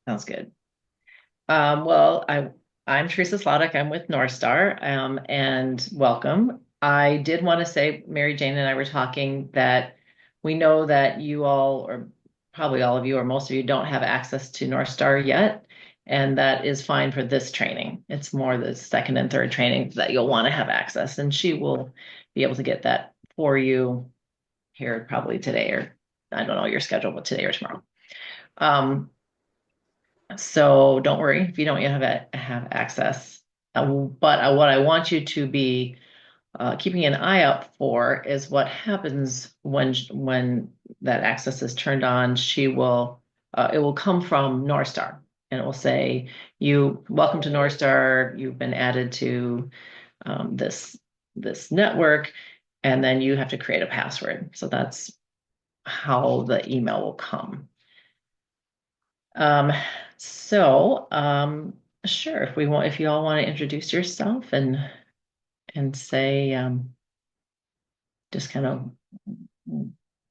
Sounds good. Well, I'm Theresa Sladek. I'm with Northstar, and welcome. I did want to say, Mary Jane and I were talking that we know that you all, or probably all of you, or most of you, don't have access to Northstar yet, and that is fine for this training. It's more the second and third trainings that you'll want to have access, and she will be able to get that for you here probably today, or I don't know your schedule, but today or tomorrow. Um, so don't worry if you don't yet have access. But what I want you to be keeping an eye out for is what happens when that access is turned on. It will come from Northstar, and it will say, "You welcome to Northstar. You've been added to this network," and then you have to create a password. So that's how the email will come. Um, so, sure, if you all want to introduce yourself and say just kind of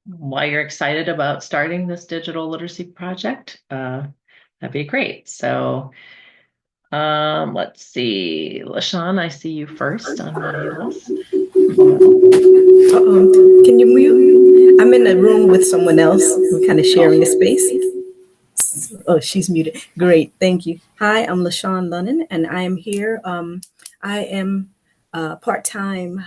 why you're excited about starting this digital literacy project, that'd be great. So, let's see, LaShawn, I see you first on my list. Can you mute? I'm in a room with someone else. We're kind of sharing a space. Oh, she's muted. Great, thank you. Hi, I'm LaShawn Lunnan, and I am here. I am a part-time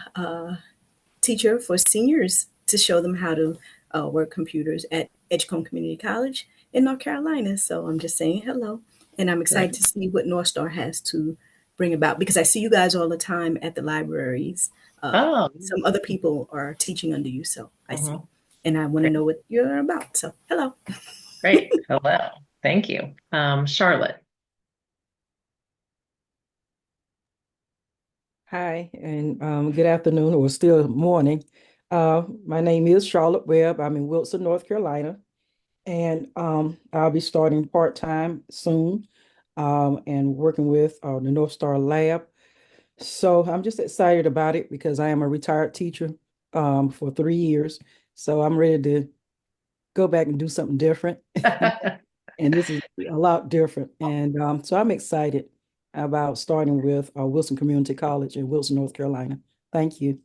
teacher for seniors to show them how to work computers at Edgecombe Community College in North Carolina. So I'm just saying hello, and I'm excited Great. to see what North Star has to bring about because I see you guys all the time at the libraries. Oh, Some other people are teaching under you, so I see, mhm. and I want to Great. know what you're about. So hello. Great. Hello. Thank you. Charlotte. Hi, and good afternoon, or still morning. My name is Charlotte Webb. I'm in Wilson, North Carolina, and I'll be starting part-time soon and working with the North Star Lab. So I'm just excited about it because I am a retired teacher for 3 years. So I'm ready to go back and do something different. And this is a lot different. And so I'm excited about starting with Wilson Community College in Wilson, North Carolina. Thank you.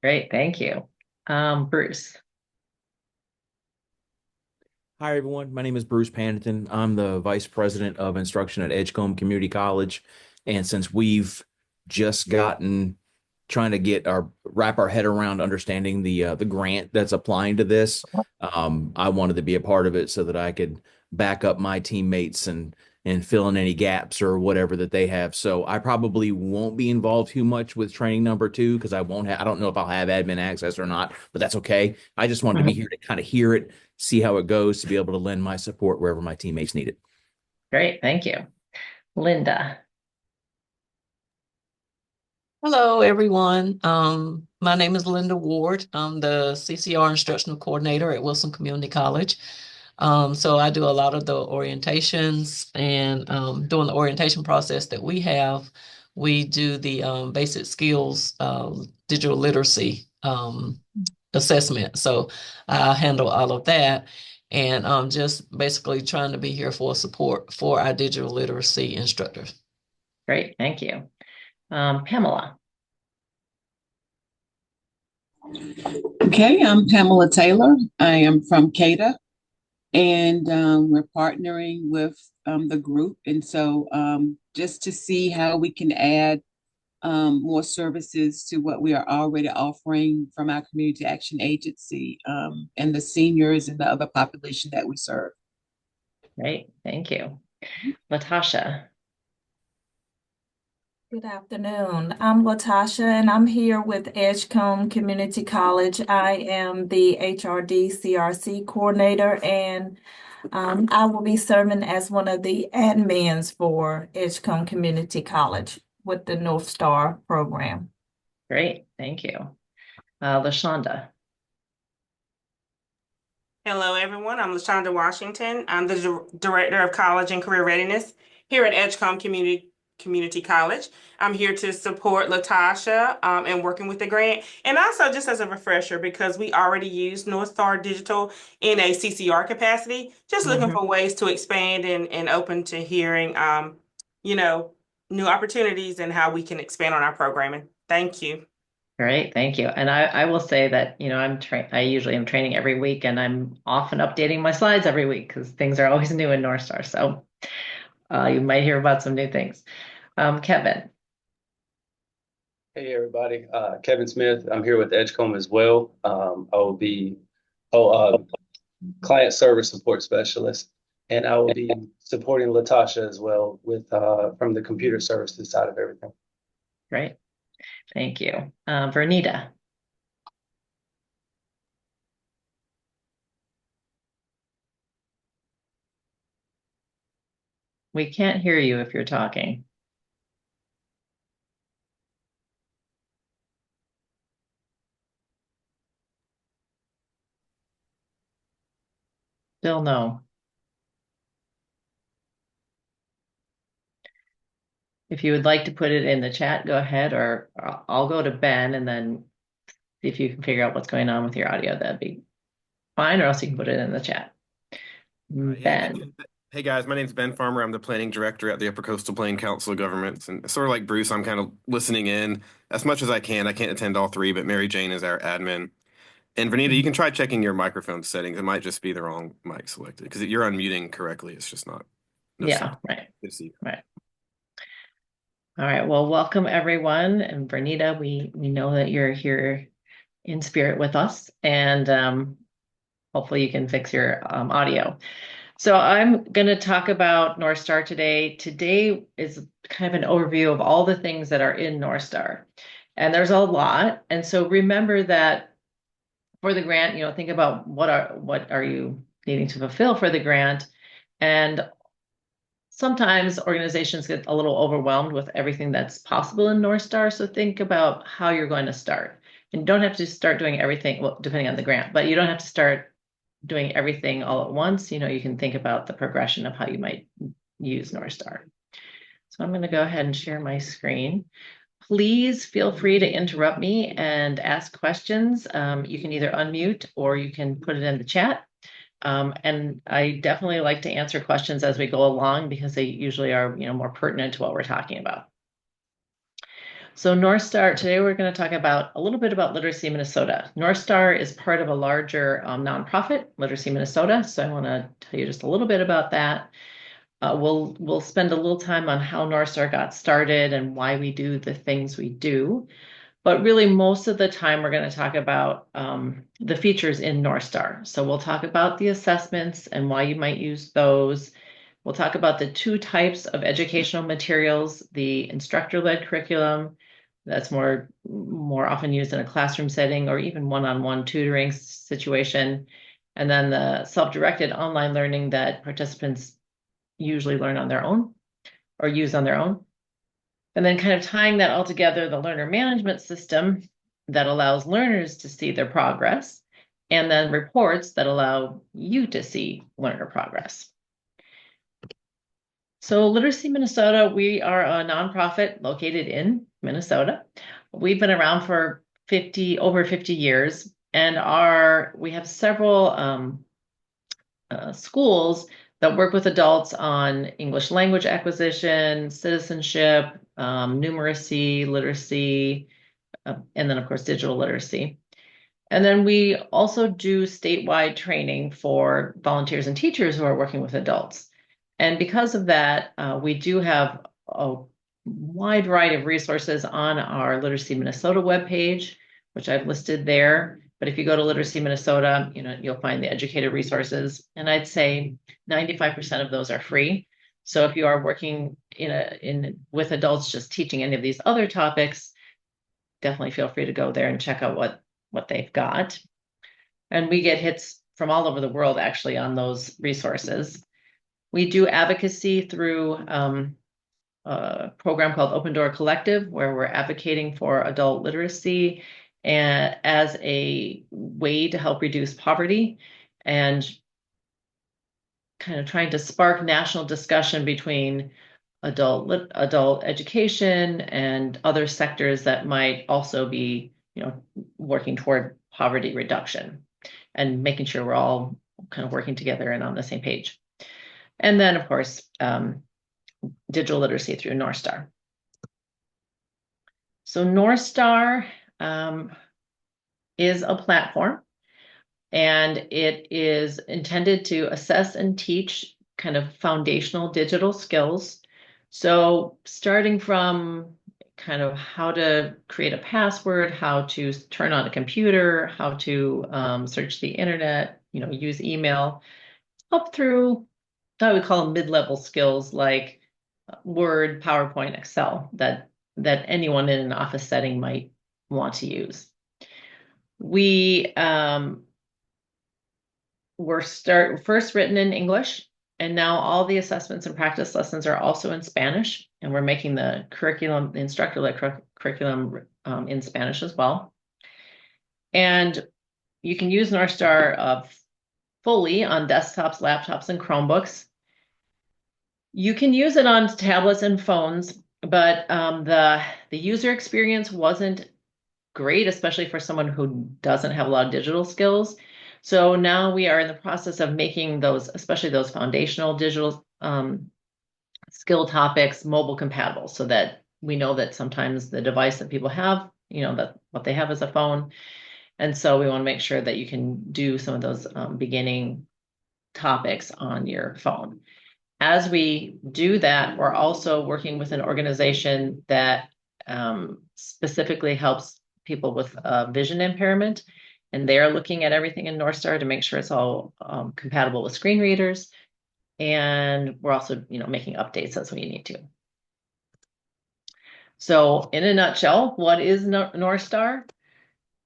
Great. Thank you. Bruce. Hi, everyone. My name is Bruce Pannington. I'm the Vice President of Instruction at Edgecombe Community College. And since we've just gotten trying to wrap our head around understanding the grant that's applying to this, I wanted to be a part of it so that I could back up my teammates and fill in any gaps or whatever that they have. So I probably won't be involved too much with training number two because I don't know if I'll have admin access or not, but that's okay. I just wanted to be Mhm. here to kind of hear it, see how it goes, to be able to lend my support wherever my teammates need it. Great. Thank you. Linda. Hello, everyone. My name is Linda Ward. I'm the CCR Instructional Coordinator at Wilson Community College. So I do a lot of the orientations and during the orientation process that we have, we do the basic skills digital literacy assessment. So I handle all of that. And I'm just basically trying to be here for support for our digital literacy instructors. Great. Thank you. Pamela. Okay, I'm Pamela Taylor. I am from CADA, and we're partnering with the group. And so just to see how we can add more services to what we are already offering from our community action agency and the seniors and the other population that we serve. Great. Thank you. Latasha. Good afternoon. I'm Latasha, and I'm here with Edgecombe Community College. I am the HRD CRC coordinator, and I will be serving as one of the admins for Edgecombe Community College with the North Star program. Great. Thank you. LaShonda. Hello, everyone. I'm LaShonda Washington. I'm the Director of College and Career Readiness here at Edgecombe Community Community College. I'm here to support Latasha and working with the grant. And also just as a refresher, because we already use Northstar Digital in a CCR capacity, just looking for ways to expand and open to hearing, new opportunities and how we can expand on our programming. Thank you. Great, thank you. And I will say that, I usually am training every week, and I'm often updating my slides every week because things are always new in Northstar. So you might hear about some new things. Kevin. Hey everybody, Kevin Smith. I'm here with Edgecombe as well. I will be client service support specialist, and I will be supporting Latasha as well with from the computer services side of everything. Great, thank you. Vernita. We can't hear you if you're talking. Still no. If you would like to put it in the chat, go ahead, or I'll go to Ben and then see if you can figure out what's going on with your audio. That'd be fine, or else you can put it in the chat. Ben. Hey guys, my name's Ben Farmer. I'm the planning director at the Upper Coastal Plain Council of Governments. And sort of like Bruce, I'm kind of listening in as much as I can. I can't attend all three, but Mary Jane is our admin. And Vanita, you can try checking your microphone settings. It might just be the wrong mic selected because you're unmuting correctly. It's just not. Yeah, right. Right. All right. Well, welcome everyone. And Vernita, we know that you're here in spirit with us, and hopefully you can fix your audio. So I'm going to talk about Northstar today. Today is kind of an overview of all the things that are in Northstar. And there's a lot. And so remember that for the grant, think about what are you needing to fulfill for the grant. And sometimes organizations get a little overwhelmed with everything that's possible in Northstar. So think about how you're going to start. And you don't have to start doing everything, well, depending on the grant, but you don't have to start doing everything all at once. You can think about the progression of how you might use Northstar. So I'm going to go ahead and share my screen. Please feel free to interrupt me and ask questions. You can either unmute or you can put it in the chat. And I definitely like to answer questions as we go along because they usually are, more pertinent to what we're talking about. So Northstar, today we're going to talk about a little bit about Literacy Minnesota. Northstar is part of a larger nonprofit, Literacy Minnesota. So I want to tell you just a little bit about that. We'll spend a little time on how Northstar got started and why we do the things we do. But really, most of the time, we're going to talk about the features in Northstar. So we'll talk about the assessments and why you might use those. We'll talk about the two types of educational materials, the instructor-led curriculum, that's more often used in a classroom setting or even one-on-one tutoring situation. And then the self-directed online learning that participants usually learn on their own or use on their own. And then kind of tying that all together, the learner management system that allows learners to see their progress, and then reports that allow you to see learner progress. So Literacy Minnesota, we are a nonprofit located in Minnesota. We've been around for over 50 years, and we have several schools that work with adults on English language acquisition, citizenship, numeracy, literacy, and then of course digital literacy. And then we also do statewide training for volunteers and teachers who are working with adults. And because of that, we do have a wide variety of resources on our Literacy Minnesota webpage, which I've listed there. But if you go to Literacy Minnesota, you'll find the educator resources. And I'd say 95% of those are free. So if you are working with adults just teaching any of these other topics, definitely feel free to go there and check out what they've got. And we get hits from all over the world actually on those resources. We do advocacy through a program called Open Door Collective, where we're advocating for adult literacy and as a way to help reduce poverty and kind of trying to spark national discussion between adult education and other sectors that might also be, working toward poverty reduction and making sure we're all kind of working together and on the same page. And then, of course, digital literacy through Northstar. So Northstar is a platform, and it is intended to assess and teach kind of foundational digital skills. So starting from kind of how to create a password, how to turn on a computer, how to search the internet, use email, up through, I would call them mid-level skills like Word, PowerPoint, Excel, that anyone in an office setting might want to use. We were first written in English, and now all the assessments and practice lessons are also in Spanish, and we're making the curriculum, the instructor-led curriculum in Spanish as well. And you can use Northstar fully on desktops, laptops, and Chromebooks. You can use it on tablets and phones, but the user experience wasn't great, especially for someone who doesn't have a lot of digital skills. So now we are in the process of making those, especially those foundational digital skill topics, mobile compatible, so that we know that sometimes the device that people have, that what they have is a phone. And so we want to make sure that you can do some of those beginning topics on your phone. As we do that, we're also working with an organization that specifically helps people with vision impairment. And they're looking at everything in Northstar to make sure it's all compatible with screen readers. And we're also, making updates as we need to. So in a nutshell, what is Northstar?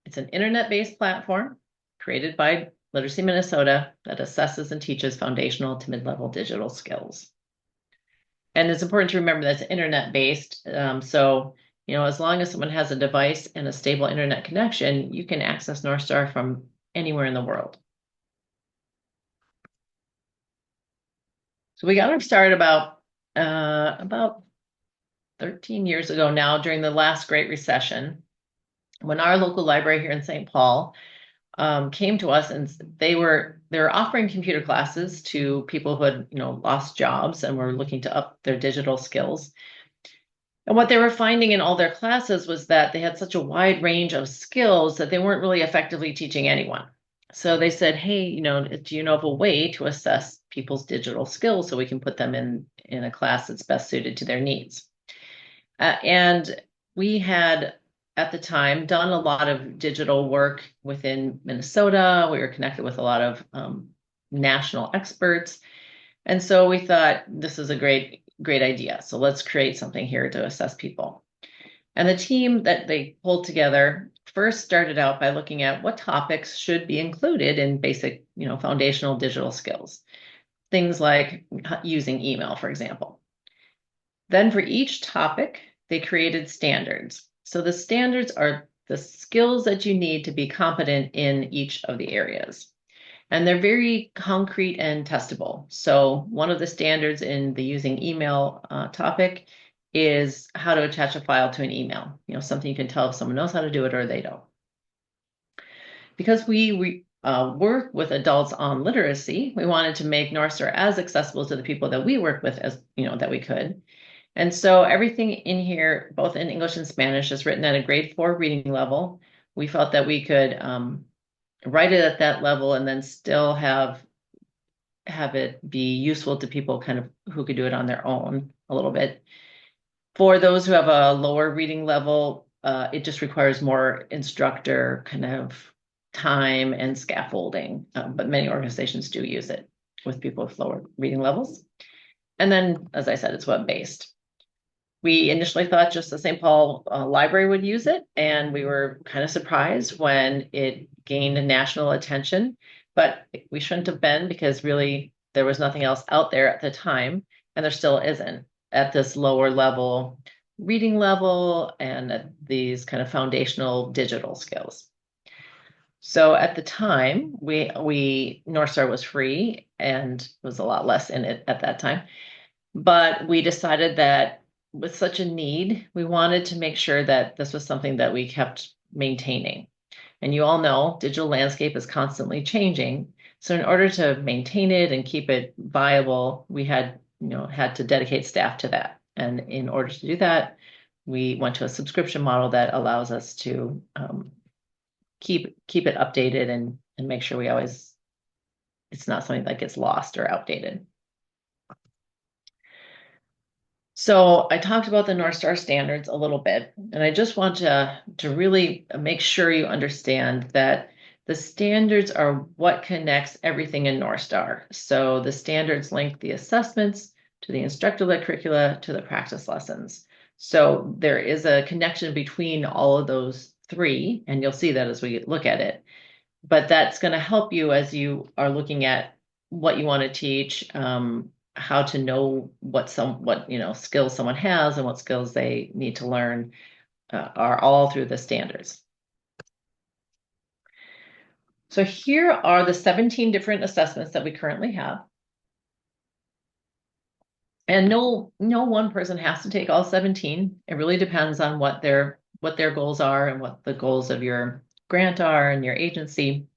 It's an internet-based platform created by Literacy Minnesota that assesses and teaches foundational to mid-level digital skills. And it's important to remember that it's internet-based. So, as long as someone has a device and a stable internet connection, you can access Northstar from anywhere in the world. So we got our start about 13 years ago now, during the last Great Recession, when our local library here in St. Paul came to us, and they were offering computer classes to people who had lost jobs and were looking to up their digital skills. And what they were finding in all their classes was that they had such a wide range of skills that they weren't really effectively teaching anyone. So they said, hey, do you know of a way to assess people's digital skills so we can put them in a class that's best suited to their needs? And we had, at the time, done a lot of digital work within Minnesota. We were connected with a lot of national experts. And so we thought, this is a great idea. So let's create something here to assess people. And the team that they pulled together first started out by looking at what topics should be included in basic, foundational digital skills. Things like using email, for example. Then for each topic, they created standards. So the standards are the skills that you need to be competent in each of the areas. And they're very concrete and testable. So one of the standards in the using email topic is how to attach a file to an email. Something you can tell if someone knows how to do it or they don't. Because we work with adults on literacy, we wanted to make Northstar as accessible to the people that we work with as that we could. And so everything in here, both in English and Spanish, is written at a grade 4 reading level. We felt that we could write it at that level and then still have it be useful to people kind of who could do it on their own a little bit. For those who have a lower reading level, it just requires more instructor kind of time and scaffolding, but many organizations do use it with people with lower reading levels. And then, as I said, it's web-based. We initially thought just the St. Paul Library would use it, and we were kind of surprised when it gained national attention, but we shouldn't have been, because really there was nothing else out there at the time, and there still isn't at this lower level reading level and at these kind of foundational digital skills. So at the time, Northstar was free and was a lot less in it at that time. But we decided that with such a need, we wanted to make sure that this was something that we kept maintaining. And you all know digital landscape is constantly changing. So in order to maintain it and keep it viable, we had to dedicate staff to that. And in order to do that, we went to a subscription model that allows us to keep it updated and make sure it's not something that gets lost or outdated. So I talked about the Northstar standards a little bit, and I just want to really make sure you understand that the standards are what connects everything in Northstar. So the standards link the assessments to the instructor-led curricula to the practice lessons. So there is a connection between all of those three, and you'll see that as we look at it. But that's going to help you as you are looking at what you want to teach, how to know what skills someone has and what skills they need to learn, are all through the standards. So here are the 17 different assessments that we currently have. And no one person has to take all 17. It really depends on what their goals are and what the goals of your grant are and your agency.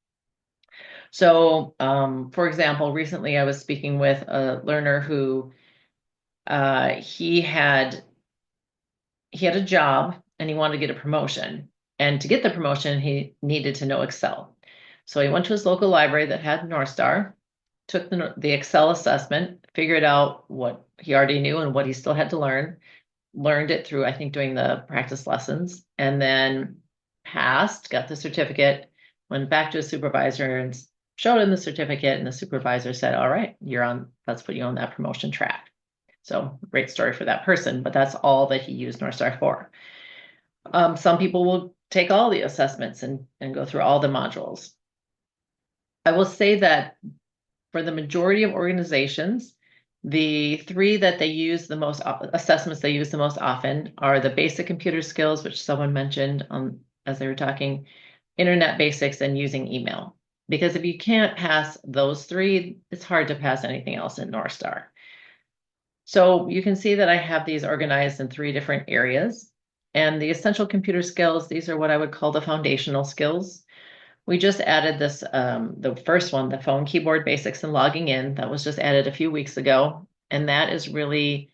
So, for example, recently I was speaking with a learner who he had a job and he wanted to get a promotion. And to get the promotion, he needed to know Excel. So he went to his local library that had Northstar, took the Excel assessment, figured out what he already knew and what he still had to learn, learned it through, I think, doing the practice lessons, and then passed, got the certificate, went back to his supervisor and showed him the certificate, and the supervisor said, all right, let's put you on that promotion track. So great story for that person, but that's all that he used Northstar for. Some people will take all the assessments and go through all the modules. I will say that for the majority of organizations, the three that they use the most, assessments they use the most often, are the basic computer skills, which someone mentioned as they were talking, internet basics, and using email. Because if you can't pass those three, it's hard to pass anything else in Northstar. So you can see that I have these organized in three different areas. And the essential computer skills, these are what I would call the foundational skills. We just added this, the first one, the phone, keyboard basics, and logging in. That was just added a few weeks ago. And that is really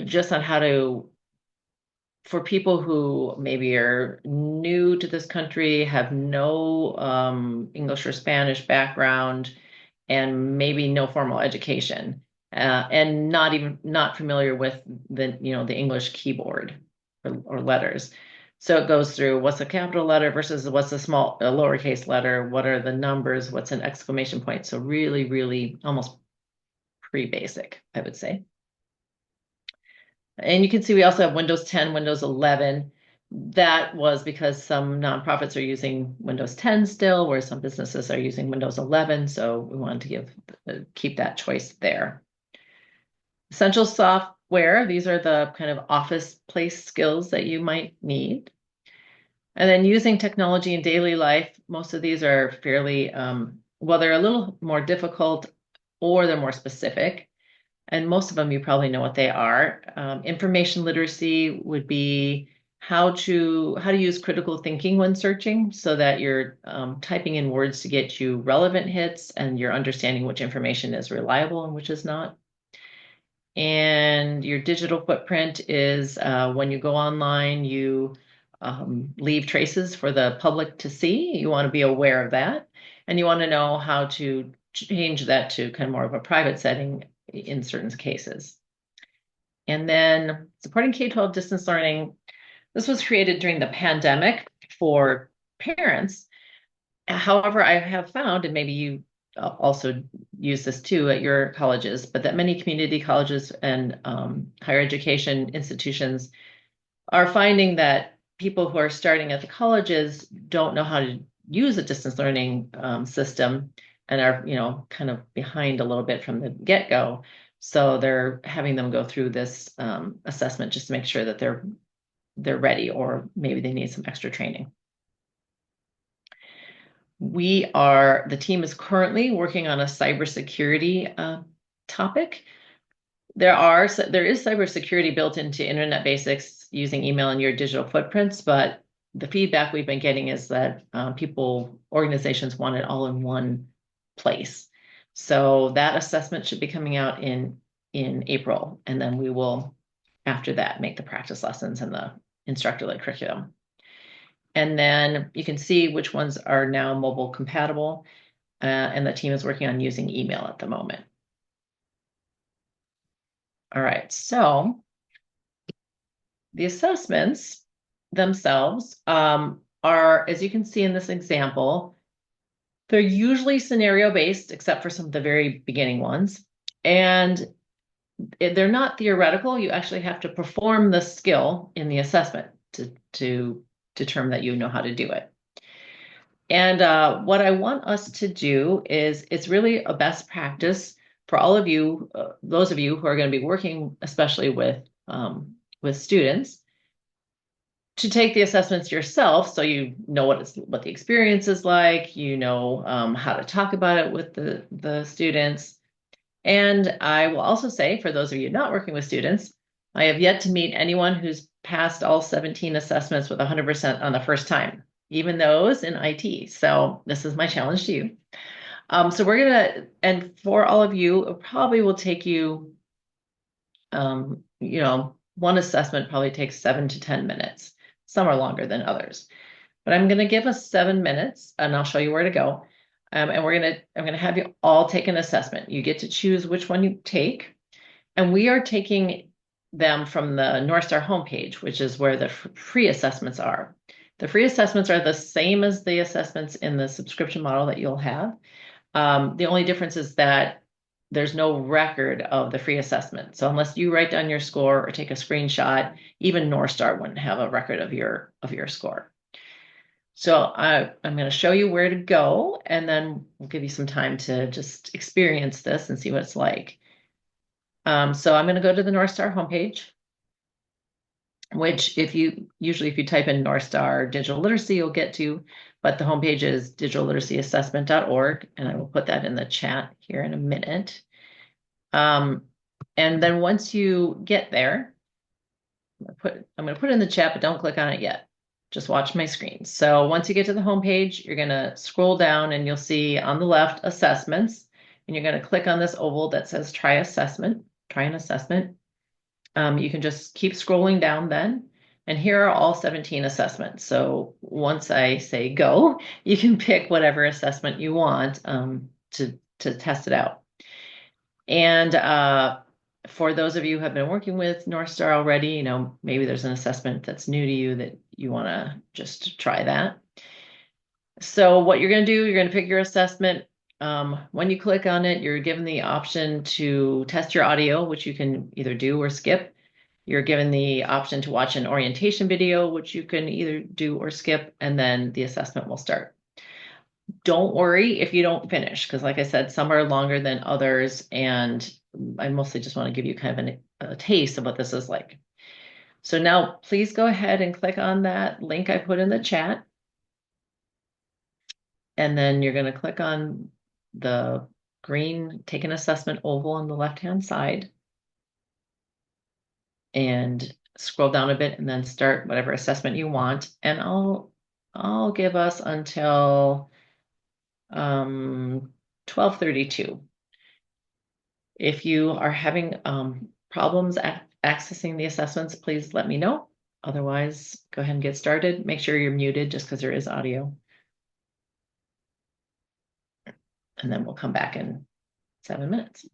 just on how to, for people who maybe are new to this country, have no English or Spanish background, and maybe no formal education, and not familiar with the English keyboard or letters. So it goes through what's a capital letter versus what's a lowercase letter, what are the numbers, what's an exclamation point. So really, really almost pre-basic, I would say. And you can see we also have Windows 10, Windows 11. That was because some nonprofits are using Windows 10 still, where some businesses are using Windows 11. So we wanted to keep that choice there. Essential software, these are the kind of office place skills that you might need. And then using technology in daily life, most of these are fairly, they're a little more difficult or they're more specific. And most of them, you probably know what they are. Information literacy would be how to use critical thinking when searching, so that you're typing in words to get you relevant hits and you're understanding which information is reliable and which is not. And your digital footprint is when you go online, you leave traces for the public to see. You want to be aware of that. And you want to know how to change that to kind of more of a private setting in certain cases. And then supporting K-12 distance learning. This was created during the pandemic for parents. However, I have found, and maybe you also use this too at your colleges, but that many community colleges and higher education institutions are finding that people who are starting at the colleges don't know how to use a distance learning system and are, kind of behind a little bit from the get-go. So they're having them go through this assessment just to make sure that they're ready, or maybe they need some extra training. The team is currently working on a cybersecurity topic. There is cybersecurity built into Internet Basics using email and your digital footprints, but the feedback we've been getting is that organizations want it all in one place. So that assessment should be coming out in April, and then we will, after that, make the practice lessons and the instructor-led curriculum. And then you can see which ones are now mobile compatible, and the team is working on using email at the moment. All right, so the assessments themselves are, as you can see in this example, they're usually scenario-based, except for some of the very beginning ones. And they're not theoretical. You actually have to perform the skill in the assessment to determine that you know how to do it. And what I want us to do is, it's really a best practice for all of you, those of you who are going to be working, especially with students, to take the assessments yourself, so you know what the experience is like, you know how to talk about it with the students. And I will also say, for those of you not working with students, I have yet to meet anyone who's passed all 17 assessments with 100% on the first time, even those in IT. So this is my challenge to you. So we're gonna, and for all of you, it probably will take you, one assessment probably takes 7 to 10 minutes. Some are longer than others, but I'm gonna give us 7 minutes, and I'll show you where to go. And I'm gonna have you all take an assessment. You get to choose which one you take, and we are taking them from the Northstar homepage, which is where the free assessments are. The free assessments are the same as the assessments in the subscription model that you'll have. The only difference is that there's no record of the free assessment. So unless you write down your score or take a screenshot, even Northstar wouldn't have a record of your score. So I'm going to show you where to go, and then we'll give you some time to just experience this and see what it's like. So I'm going to go to the Northstar homepage, which if you type in Northstar digital literacy, you'll get to, but the homepage is digitalliteracyassessment.org, and I will put that in the chat here in a minute. And then once you get there, I'm going to put it in the chat, but don't click on it yet. Just watch my screen. So once you get to the homepage, you're going to scroll down and you'll see on the left assessments, and you're going to click on this oval that says try an assessment. You can just keep scrolling down then, and here are all 17 assessments. So once I say go, you can pick whatever assessment you want to test it out. And for those of you who have been working with Northstar already, maybe there's an assessment that's new to you that you want to just try that. So what you're going to do, you're going to pick your assessment. When you click on it, you're given the option to test your audio, which you can either do or skip. You're given the option to watch an orientation video, which you can either do or skip, and then the assessment will start. Don't worry if you don't finish, because like I said, some are longer than others, and I mostly just want to give you kind of a taste of what this is like. So now please go ahead and click on that link I put in the chat. And then you're going to click on the green take an assessment oval on the left-hand side and scroll down a bit and then start whatever assessment you want. And I'll give us until 12:32. If you are having problems accessing the assessments, please let me know. Otherwise, go ahead and get started. Make sure you're muted just because there is audio. And then we'll come back in 7 minutes.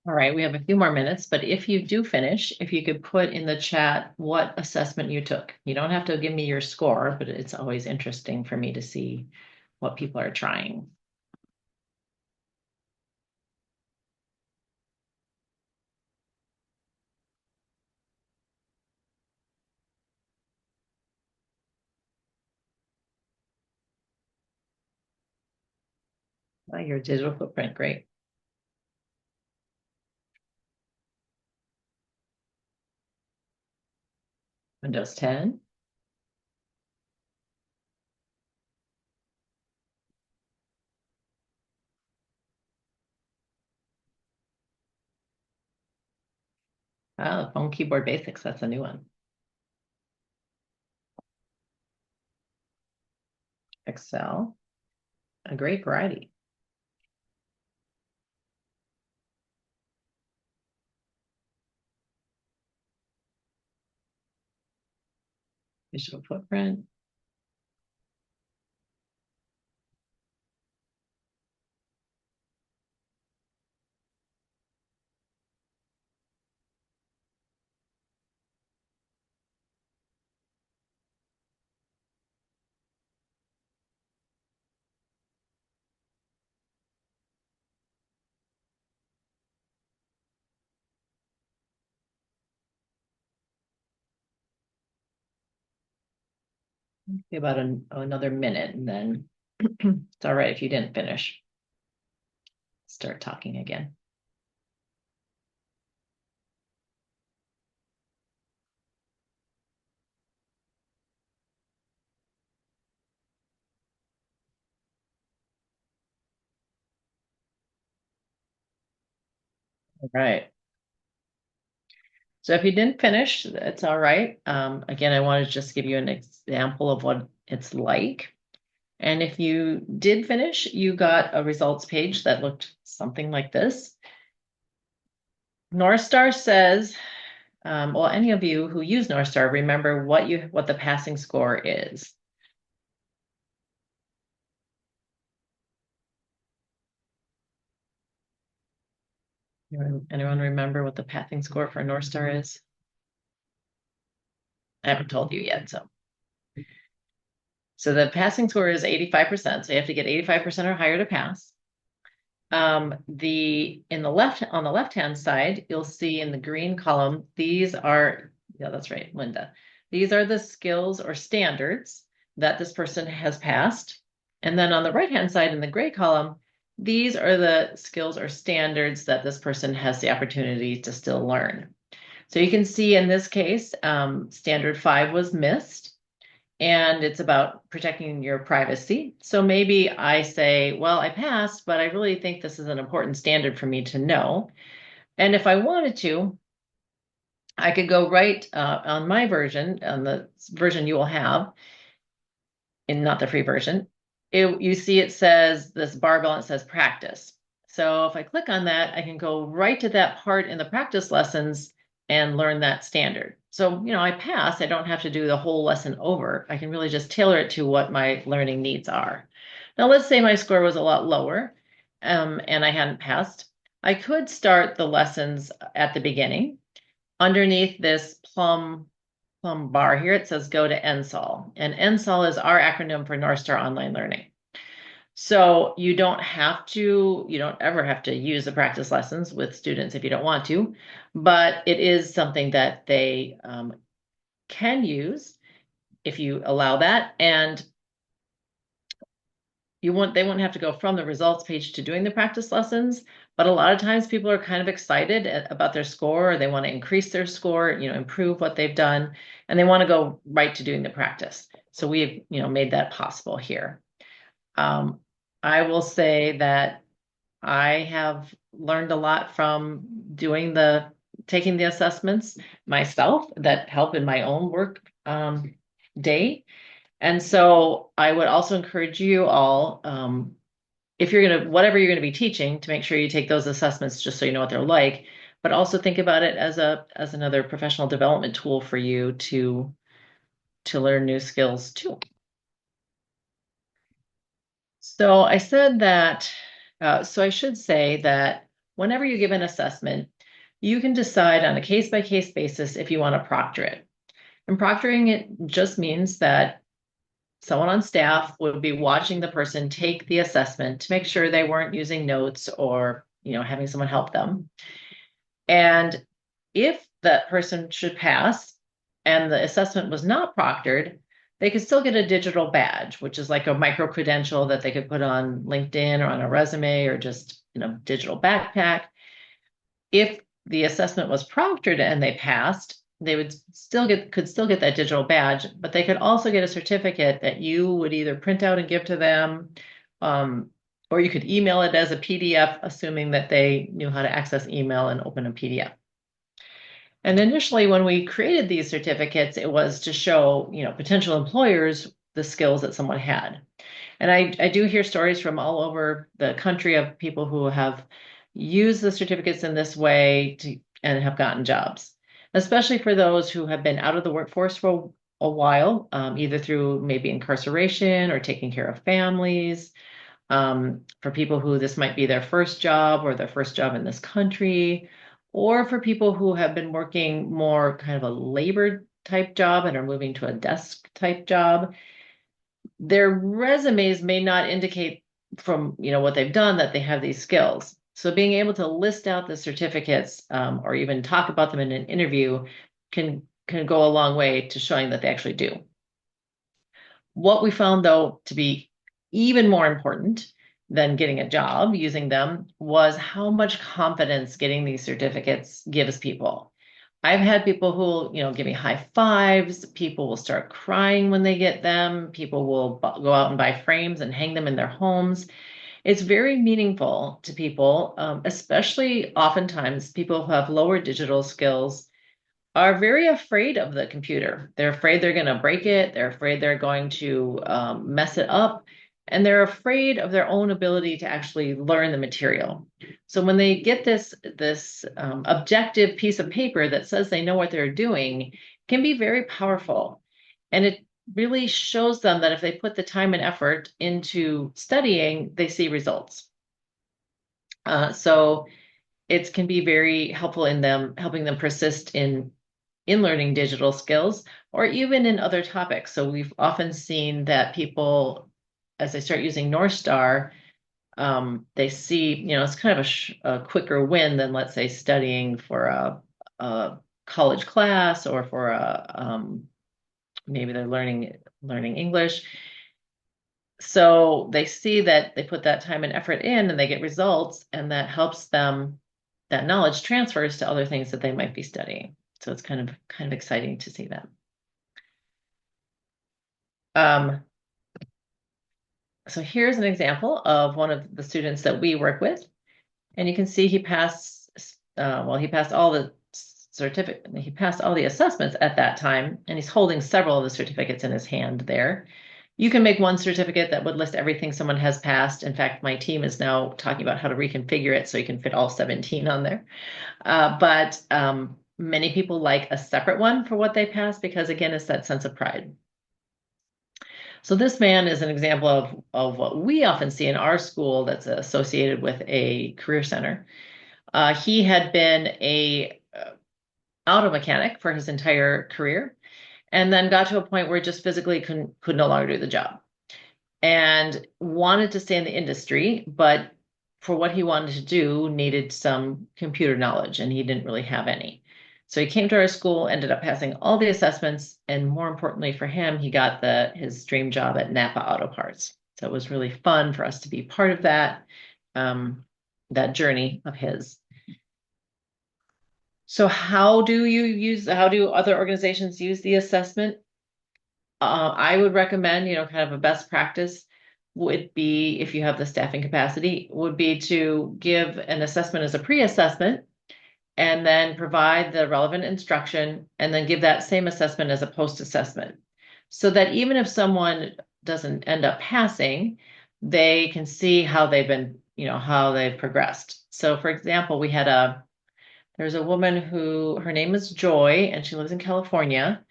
All right, we have a few more minutes, but if you do finish, if you could put in the chat what assessment you took. You don't have to give me your score, but it's always interesting for me to see what people are trying. Your digital footprint, great. Windows 10. Oh, phone keyboard basics, that's a new one. Excel, a great variety. Digital footprint. About another minute, and then it's all right if you didn't finish. Start talking again. All right. So if you didn't finish, that's all right. Again, I want to just give you an example of what it's like. And if you did finish, you got a results page that looked something like this. Northstar says, well, any of you who use Northstar, remember what the passing score is. Anyone remember what the passing score for Northstar is? I haven't told you yet, so. So the passing score is 85%. So you have to get 85% or higher to pass. On the left-hand side, you'll see in the green column, yeah, that's right, Linda. These are the skills or standards that this person has passed. And then on the right-hand side in the gray column, these are the skills or standards that this person has the opportunity to still learn. So you can see in this case, standard 5 was missed. And it's about protecting your privacy. So maybe I say, well, I passed, but I really think this is an important standard for me to know. And if I wanted to, I could go right on my version, on the version you will have, and not the free version. You see it says this barbell, it says practice. So if I click on that, I can go right to that part in the practice lessons and learn that standard. So, I pass, I don't have to do the whole lesson over. I can really just tailor it to what my learning needs are. Now, let's say my score was a lot lower and I hadn't passed. I could start the lessons at the beginning. Underneath this plum bar here, it says go to NSOL. And NSOL is our acronym for Northstar Online Learning. So you don't ever have to use the practice lessons with students if you don't want to, but it is something that they can use if you allow that. And they won't have to go from the results page to doing the practice lessons, but a lot of times people are kind of excited about their score, or they want to increase their score, improve what they've done, and they want to go right to doing the practice. So we've, made that possible here. I will say that I have learned a lot from taking the assessments myself that help in my own work day. And so I would also encourage you all, if whatever you're going to be teaching, to make sure you take those assessments just so you know what they're like, but also think about it as another professional development tool for you to learn new skills too. So I said that, so I should say that whenever you give an assessment, you can decide on a case-by-case basis if you want to proctor it. And proctoring it just means that someone on staff would be watching the person take the assessment to make sure they weren't using notes or, having someone help them. And if that person should pass and the assessment was not proctored, they could still get a digital badge, which is like a micro credential that they could put on LinkedIn or on a resume or just, digital backpack. If the assessment was proctored and they passed, they could still get that digital badge, but they could also get a certificate that you would either print out and give to them, or you could email it as a PDF, assuming that they knew how to access email and open a PDF. And initially, when we created these certificates, it was to show, potential employers the skills that someone had. And I do hear stories from all over the country of people who have used the certificates in this way and have gotten jobs, especially for those who have been out of the workforce for a while, either through maybe incarceration or taking care of families. For people who this might be their first job or their first job in this country, or for people who have been working more kind of a labor type job and are moving to a desk type job. Their resumes may not indicate from what they've done that they have these skills. So being able to list out the certificates, or even talk about them in an interview can go a long way to showing that they actually do. What we found, though, to be even more important than getting a job using them was how much confidence getting these certificates gives people. I've had people who, give me high fives. People will start crying when they get them. People will go out and buy frames and hang them in their homes. It's very meaningful to people, especially oftentimes people who have lower digital skills are very afraid of the computer. They're afraid they're going to break it. They're afraid they're going to mess it up. And they're afraid of their own ability to actually learn the material. So when they get this objective piece of paper that says they know what they're doing, it can be very powerful. And it really shows them that if they put the time and effort into studying, they see results. So it can be very helpful in them, helping them persist in learning digital skills or even in other topics. So we've often seen that people, as they start using Northstar, they see, it's kind of a quicker win than, let's say, studying for a college class or for maybe they're learning English. So they see that they put that time and effort in and they get results, and that helps them, that knowledge transfers to other things that they might be studying. So it's kind of exciting to see that. So here's an example of one of the students that we work with, and you can see he passed. He passed all the he passed all the assessments at that time, and he's holding several of the certificates in his hand there. You can make one certificate that would list everything someone has passed. In fact, my team is now talking about how to reconfigure it so you can fit all 17 on there. But many people like a separate one for what they passed because, again, it's that sense of pride. So this man is an example of what we often see in our school that's associated with a career center. He had been a auto mechanic for his entire career, and then got to a point where just physically could no longer do the job and wanted to stay in the industry, but for what he wanted to do needed some computer knowledge, and he didn't really have any. So he came to our school, ended up passing all the assessments, and more importantly for him, he got his dream job at Napa Auto Parts. So it was really fun for us to be part of that journey of his. So how do other organizations use the assessment? I would recommend, kind of a best practice would be, if you have the staffing capacity, would be to give an assessment as a pre-assessment and then provide the relevant instruction and then give that same assessment as a post-assessment. So that even if someone doesn't end up passing, they can see how they've been, how they've progressed. So for example, there's a woman who, her name is Joy, and she lives in California.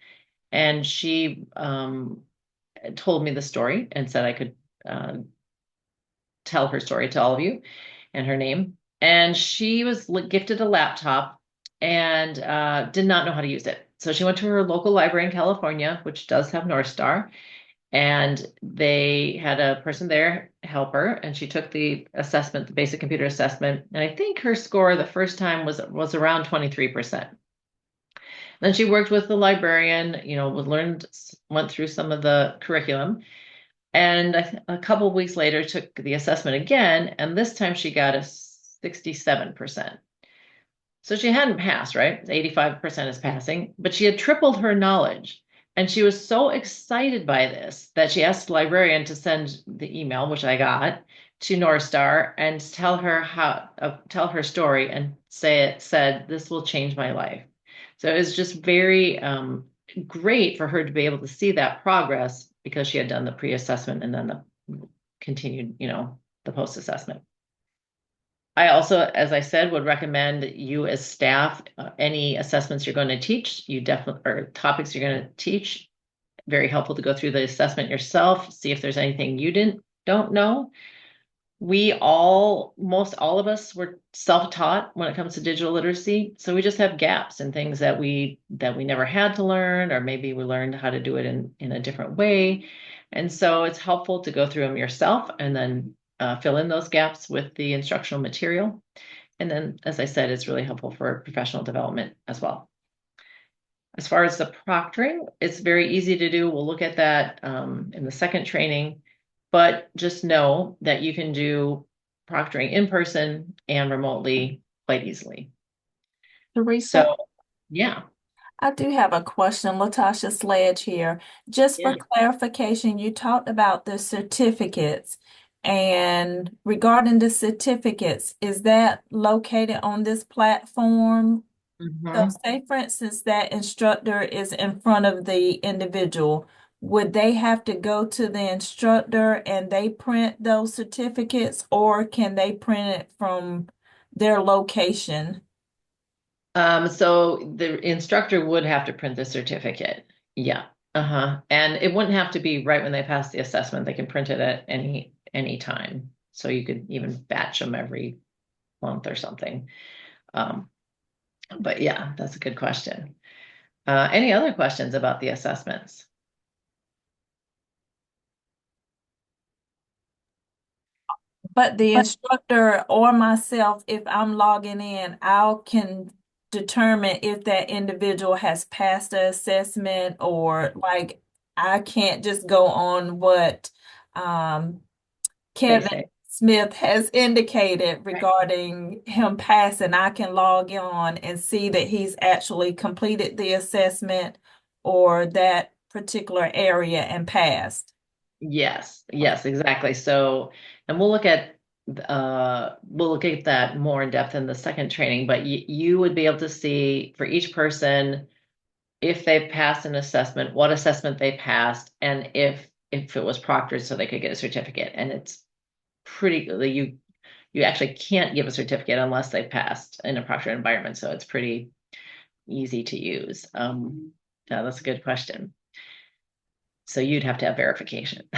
And she told me the story and said I could tell her story to all of you and her name. and she was gifted a laptop and did not know how to use it. So she went to her local library in California, which does have Northstar, and they had a person there help her, and she took the assessment, the basic computer assessment, and I think her score the first time was around 23%. Then she worked with the librarian, went through some of the curriculum, and a couple of weeks later took the assessment again, and this time she got a 67%. So she hadn't passed, right? 85% is passing, but she had tripled her knowledge. And she was so excited by this that she asked the librarian to send the email, which I got, to Northstar and tell her story and said, this will change my life. So it was just very great for her to be able to see that progress because she had done the pre-assessment and then the continued, the post-assessment. I also, as I said, would recommend you as staff, any assessments you're going to teach, or topics you're going to teach, very helpful to go through the assessment yourself, see if there's anything you don't know. Most all of us were self-taught when it comes to digital literacy. So we just have gaps in things that we never had to learn, or maybe we learned how to do it in a different way. And so it's helpful to go through them yourself and then fill in those gaps with the instructional material. And then, as I said, it's really helpful for professional development as well. As far as the proctoring, it's very easy to do. We'll look at that in the second training, but just know that you can do proctoring in person and remotely quite easily. Theresa? So, yeah. I do have a question, Latasha Sledge here. Just for clarification, you talked about the certificates. And regarding the certificates, is that located on this platform? So say, for instance, that instructor is in front of the individual. Would they have to go to the instructor and they print those certificates, or can they print it from their location? So the instructor would have to print the certificate. Yeah. And it wouldn't have to be right when they pass the assessment. They can print it at any time. So you could even batch them every month or something. But yeah, that's a good question. Any other questions about the assessments? But the instructor or myself, if I'm logging in, I can determine if that individual has passed the assessment, or like I can't just go on what They Kevin say. Smith has indicated regarding him passing. I can log on and see that he's actually completed the assessment or that particular area and passed. Yes, exactly. So, and we'll look at that more in depth in the second training, but you would be able to see for each person if they passed an assessment, what assessment they passed, and if it was proctored so they could get a certificate. And it's pretty you actually can't give a certificate unless they passed in a proctored environment, so it's pretty easy to use. Yeah, that's a good question. So you'd have to have verification.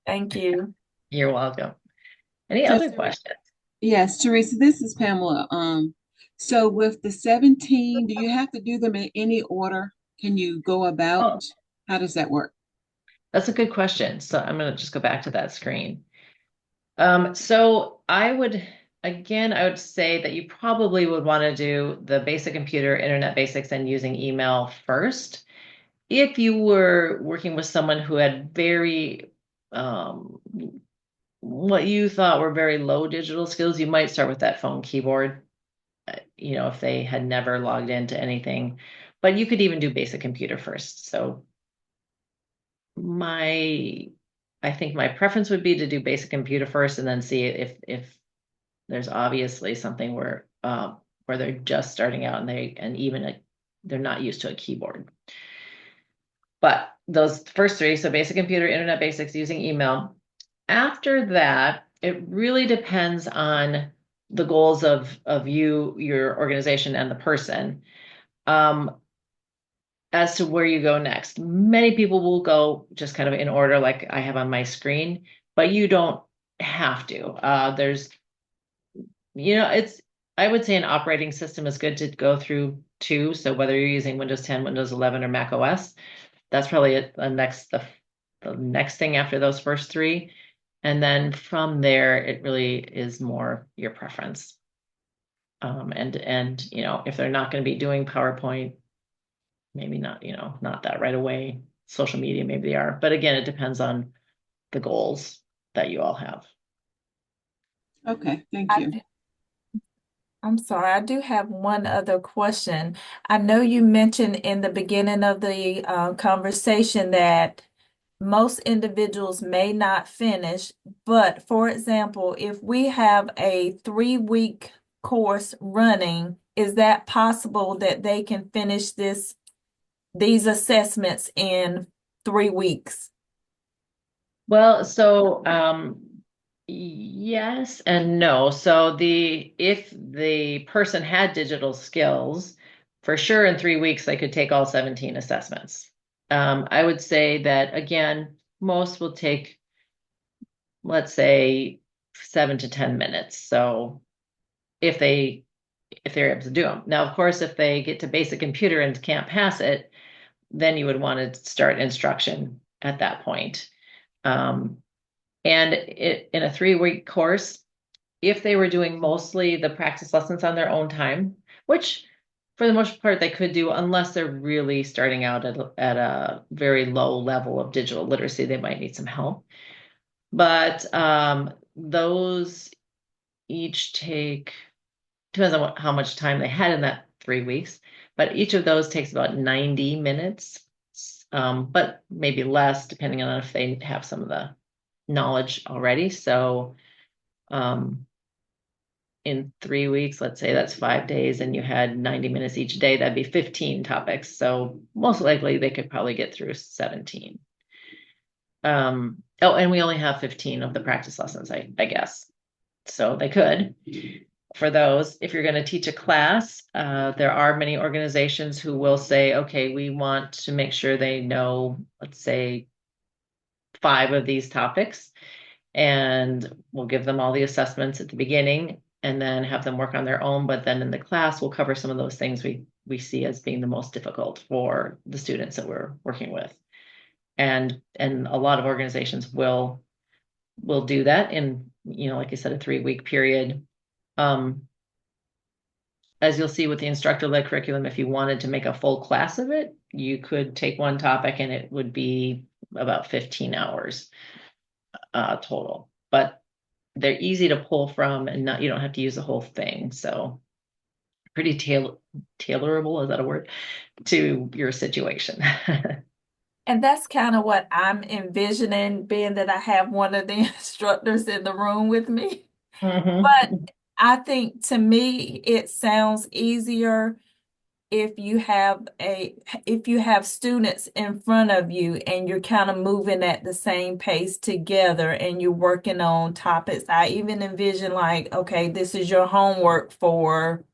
Thank you. You're welcome. Any So, other questions? yes, Teresa, this is Pamela. So with the 17, do you have to do them in any order? Can you go about? Oh, How does that work? that's a good question. So I'm going to just go back to that screen. So I would say that you probably would want to do the basic computer, internet basics, and using email first. If you were working with someone who had very, what you thought were very low digital skills, you might start with that phone keyboard, if they had never logged into anything. But you could even do basic computer first. So I think my preference would be to do basic computer first and then see if there's obviously something where they're just starting out they're not used to a keyboard. But those first three, so basic computer, internet basics, using email. After that, it really depends on the goals of you, your organization, and the person. As to where you go next. Many people will go just kind of in order, like I have on my screen, but you don't have to. I would say an operating system is good to go through two. So whether you're using Windows 10, Windows 11, or Mac OS, that's probably the next thing after those first three. And then from there, it really is more your preference. And if they're not going to be doing PowerPoint, maybe not, not that right away. Social media, maybe they are. But again, it depends on the goals that you all have. Okay, thank I you. I'm sorry, I do have one other question. I know you mentioned in the beginning of the conversation that most individuals may not finish, but for example, if we have a 3-week course running, is that possible that they can finish these assessments in 3 weeks? Well, so yes and no. So if the person had digital skills, for sure in 3 weeks they could take all 17 assessments. I would say that again, most will take, let's say, 7 to 10 minutes. So if they're able to do them. Now, of course, if they get to basic computer and can't pass it, then you would want to start instruction at that point. And in a 3-week course, if they were doing mostly the practice lessons on their own time, which for the most part they could do, unless they're really starting out at a very low level of digital literacy, they might need some help. But those each take, depends on how much time they had in that 3 weeks, but each of those takes about 90 minutes, but maybe less depending on if they have some of the knowledge already. So in 3 weeks, let's say that's 5 days, and you had 90 minutes each day, that'd be 15 topics. So most likely they could probably get through 17. Oh, and we only have 15 of the practice lessons, I guess. So they could. For those, if you're going to teach a class, there are many organizations who will say, okay, we want to make sure they know, let's say, 5 of these topics, and we'll give them all the assessments at the beginning and then have them work on their own. But then in the class, we'll cover some of those things we see as being the most difficult for the students that we're working with. And a lot of organizations will do that in, like you said, a 3-week period. As you'll see with the instructor-led curriculum, if you wanted to make a full class of it, you could take one topic and it would be about 15 hours total. But they're easy to pull from, and you don't have to use the whole thing. So pretty tailorable, is that a word, to your situation. And that's kind of what I'm envisioning, being that I have one of the instructors in the room with me. But I think to me, it sounds easier if you have students in front of you and you're kind of moving at the same pace together and you're working on topics. I even envision like, okay, this is your homework for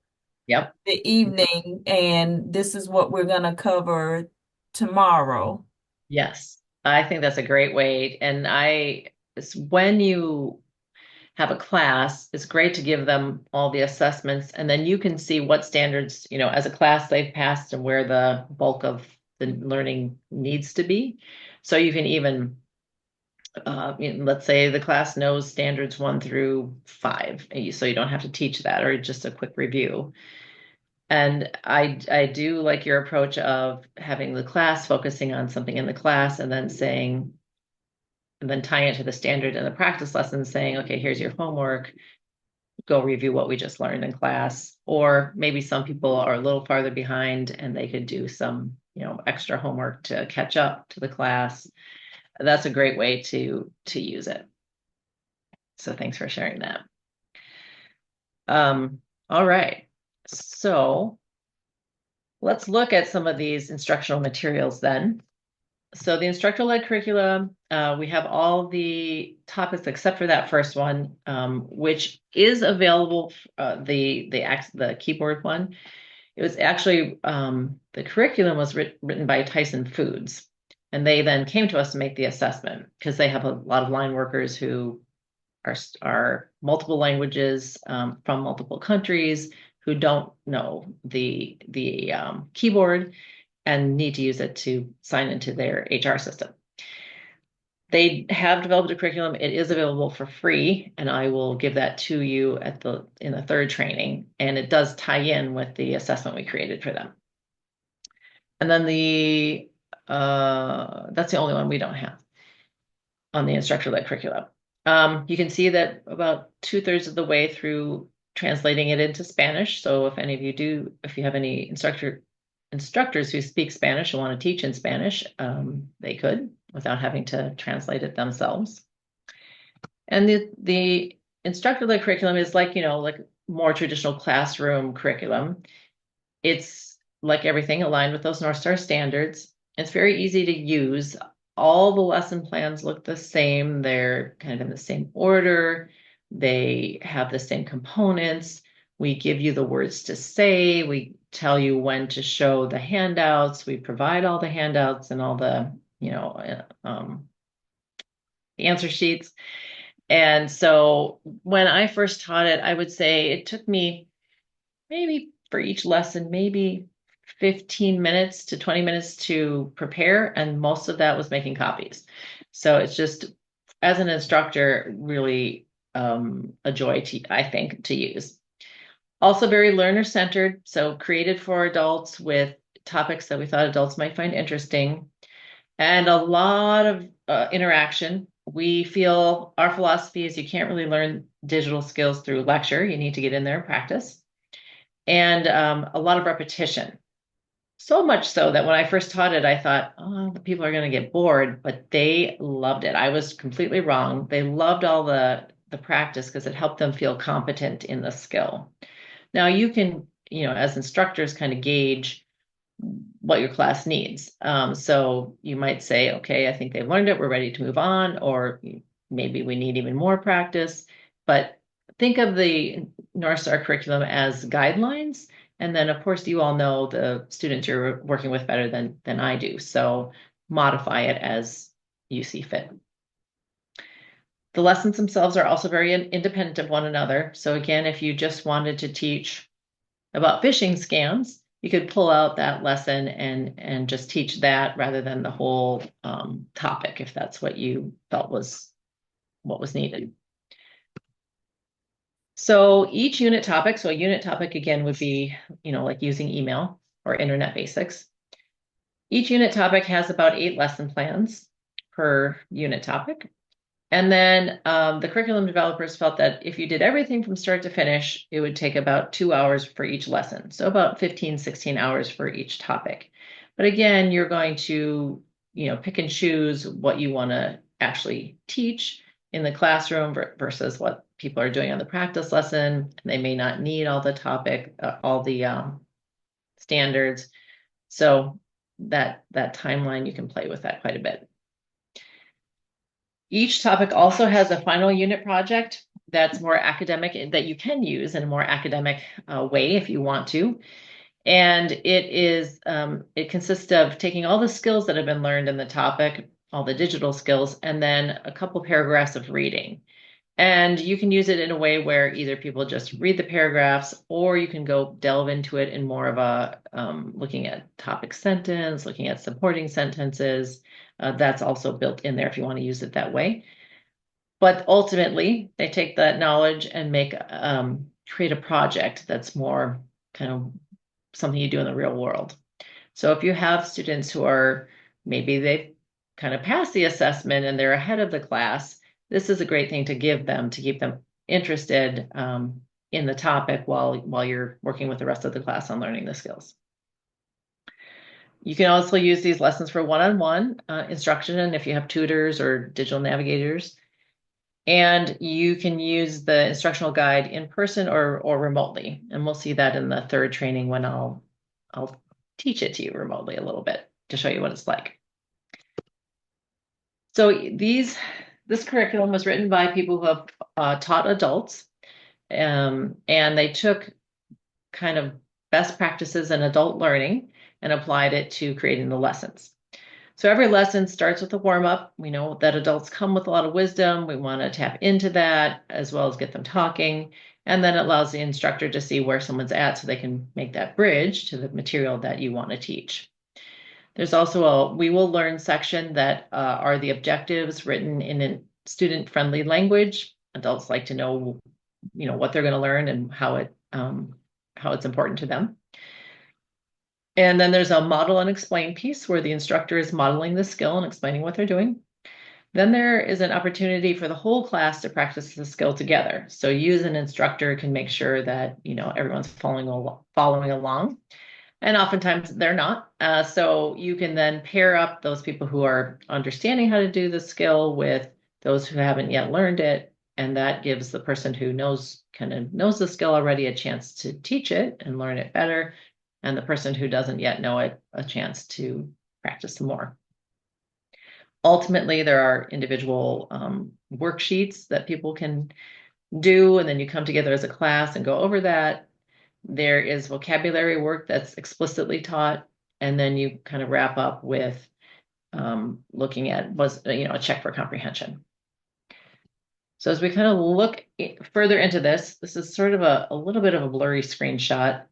Yep. the evening, and this is what we're going to cover tomorrow. Yes, I think that's a great way. And when you have a class, it's great to give them all the assessments, and then you can see what standards, as a class they've passed and where the bulk of the learning needs to be. So you can even, let's say the class knows standards 1 through 5, so you don't have to teach that, or just a quick review. And I do like your approach of having the class focusing on something in the class and then tying it to the standard and the practice lessons, saying, okay, here's your homework, go review what we just learned in class. Or maybe some people are a little farther behind and they could do some, extra homework to catch up to the class. That's a great way to use it. So thanks for sharing that. All right. So let's look at some of these instructional materials then. So the instructor-led curriculum, we have all the topics except for that first one, which is available, the keyboard one. It was actually, the curriculum was written by Tyson Foods, and they then came to us to make the assessment because they have a lot of line workers who are multiple languages from multiple countries who don't know the keyboard and need to use it to sign into their HR system. They have developed a curriculum. It is available for free, and I will give that to you in the third training. And it does tie in with the assessment we created for them. And then that's the only one we don't have on the instructor-led curriculum. You can see that about 2/3 of the way through translating it into Spanish. So if you have any instructors who speak Spanish and want to teach in Spanish, they could without having to translate it themselves. And the instructor-led curriculum is like more traditional classroom curriculum. It's like everything aligned with those Northstar standards. It's very easy to use. All the lesson plans look the same. They're kind of in the same order. They have the same components. We give you the words to say. We tell you when to show the handouts. We provide all the handouts and all the answer sheets. And so when I first taught it, I would say it took me maybe for each lesson, maybe 15 minutes to 20 minutes to prepare. And most of that was making copies. So it's just, as an instructor, really a joy I think, to use. Also very learner-centered, so created for adults with topics that we thought adults might find interesting, and a lot of interaction. We feel our philosophy is you can't really learn digital skills through lecture. You need to get in there and practice. And a lot of repetition. So much so that when I first taught it, I thought, oh, the people are going to get bored, but they loved it. I was completely wrong. They loved all the practice because it helped them feel competent in the skill. Now you can, as instructors, kind of gauge what your class needs. So you might say, okay, I think they've learned it. We're ready to move on, or maybe we need even more practice. But think of the Northstar curriculum as guidelines. And then, of course, you all know the students you're working with better than I do. So modify it as you see fit. The lessons themselves are also very independent of one another. So again, if you just wanted to teach about phishing scams, you could pull out that lesson and just teach that rather than the whole topic, if that's what you felt was what was needed. So each unit topic, so a unit topic again would be, like using email or internet basics. Each unit topic has about 8 lesson plans per unit topic. And then the curriculum developers felt that if you did everything from start to finish, it would take about 2 hours for each lesson. So about 15, 16 hours for each topic. But again, you're going to, pick and choose what you want to actually teach in the classroom versus what people are doing on the practice lesson. They may not need all the standards. So that timeline, you can play with that quite a bit. Each topic also has a final unit project that's more academic, that you can use in a more academic way if you want to. And it consists of taking all the skills that have been learned in the topic, all the digital skills, and then a couple paragraphs of reading. And you can use it in a way where either people just read the paragraphs, or you can go delve into it in more of a looking at topic sentence, looking at supporting sentences. That's also built in there if you want to use it that way. But ultimately, they take that knowledge and create a project that's more kind of something you do in the real world. So if you have students who are, maybe they've kind of passed the assessment and they're ahead of the class, this is a great thing to give them to keep them interested in the topic while you're working with the rest of the class on learning the skills. You can also use these lessons for one-on-one instruction, and if you have tutors or digital navigators. And you can use the instructional guide in person or remotely. And we'll see that in the third training when I'll teach it to you remotely a little bit to show you what it's like. So this curriculum was written by people who have taught adults, and they took kind of best practices in adult learning and applied it to creating the lessons. So every lesson starts with a warm up. We know that adults come with a lot of wisdom. We want to tap into that as well as get them talking. And then it allows the instructor to see where someone's at so they can make that bridge to the material that you want to teach. There's also a we will learn section that are the objectives written in a student-friendly language. Adults like to know, what they're going to learn and how it's important to them. And then there's a model and explain piece where the instructor is modeling the skill and explaining what they're doing. Then there is an opportunity for the whole class to practice the skill together. So you as an instructor can make sure that, everyone's following along. And oftentimes they're not. So you can then pair up those people who are understanding how to do the skill with those who haven't yet learned it. And that gives the person who knows the skill already a chance to teach it and learn it better. And the person who doesn't yet know it a chance to practice some more. Ultimately, there are individual worksheets that people can do, and then you come together as a class and go over that. There is vocabulary work that's explicitly taught, and then you kind of wrap up with looking at a check for comprehension. So as we kind of look further into this is sort of a little bit of a blurry screenshot,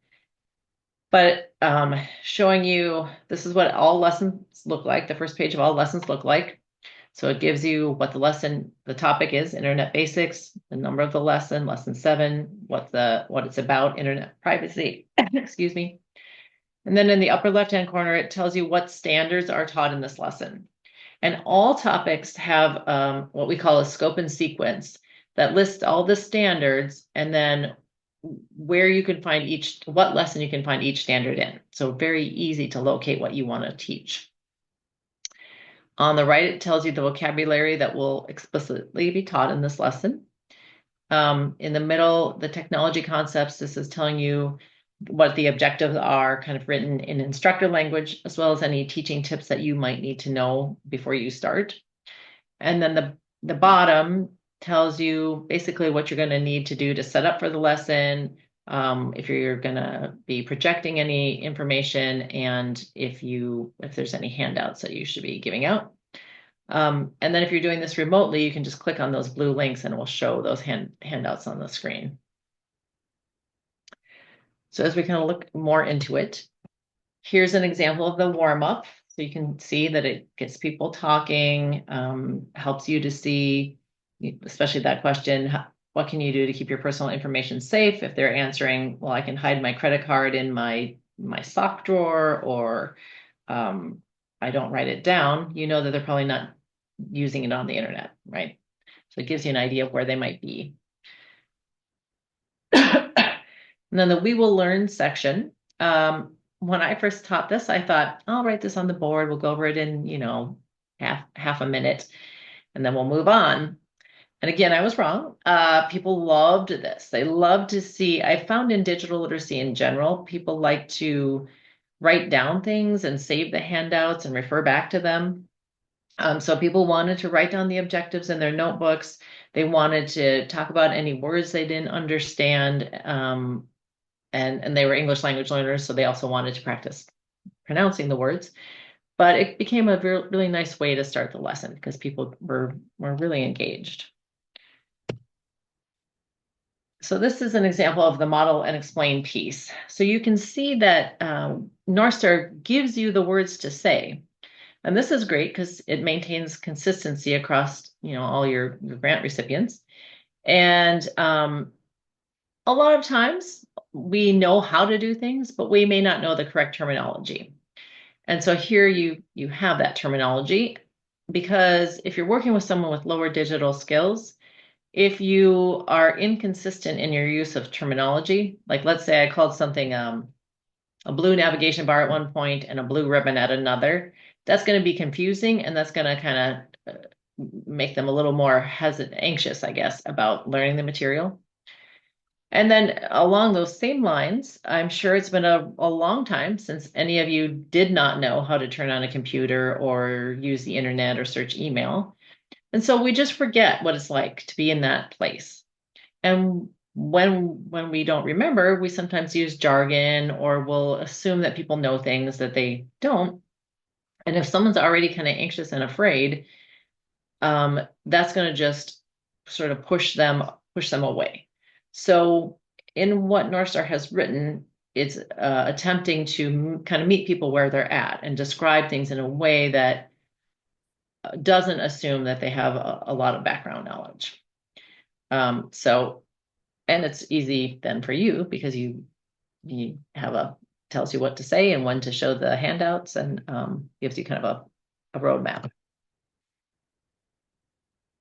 but showing you this is what all lessons look like. The first page of all lessons look like. So it gives you what the topic is, internet basics, the number of the lesson 7, what it's about, internet privacy, excuse me. And then in the upper left-hand corner, it tells you what standards are taught in this lesson. And all topics have what we call a scope and sequence that lists all the standards and then where you can find what lesson you can find each standard in. So very easy to locate what you want to teach. On the right, it tells you the vocabulary that will explicitly be taught in this lesson. In the middle, the technology concepts, this is telling you what the objectives are, kind of written in instructor language, as well as any teaching tips that you might need to know before you start. And then the bottom tells you basically what you're going to need to do to set up for the lesson, if you're going to be projecting any information, and if there's any handouts that you should be giving out. And then if you're doing this remotely, you can just click on those blue links and it will show those handouts on the screen. So as we kind of look more into it, here's an example of the warm-up. So you can see that it gets people talking, helps you to see, especially that question, what can you do to keep your personal information safe? If they're answering, well, I can hide my credit card in my sock drawer, or I don't write it down, that they're probably not using it on the internet, right? So it gives you an idea of where they might be. And then the we will learn section. When I first taught this, I thought, I'll write this on the board. We'll go over it in, half a minute, and then we'll move on. And again, I was wrong. People loved this. They loved to see, I found in digital literacy in general, people like to write down things and save the handouts and refer back to them. So people wanted to write down the objectives in their notebooks. They wanted to talk about any words they didn't understand. And they were English language learners, so they also wanted to practice pronouncing the words. But it became a really nice way to start the lesson because people were really engaged. So this is an example of the model and explain piece. So you can see that Northstar gives you the words to say. And this is great because it maintains consistency across, all your grant recipients. And a lot of times we know how to do things, but we may not know the correct terminology. And so here you have that terminology, because if you're working with someone with lower digital skills, if you are inconsistent in your use of terminology, like let's say I called something a blue navigation bar at one point and a blue ribbon at another, that's going to be confusing, and that's going to kind of make them a little more anxious, I guess, about learning the material. And then along those same lines, I'm sure it's been a long time since any of you did not know how to turn on a computer or use the internet or search email. And so we just forget what it's like to be in that place. And when we don't remember, we sometimes use jargon, or we'll assume that people know things that they don't. And if someone's already kind of anxious and afraid, that's going to just sort of push them away. So in what Northstar has written, it's attempting to kind of meet people where they're at and describe things in a way that doesn't assume that they have a lot of background knowledge. So, and it's easy then for you because you have tells you what to say and when to show the handouts and gives you kind of a roadmap.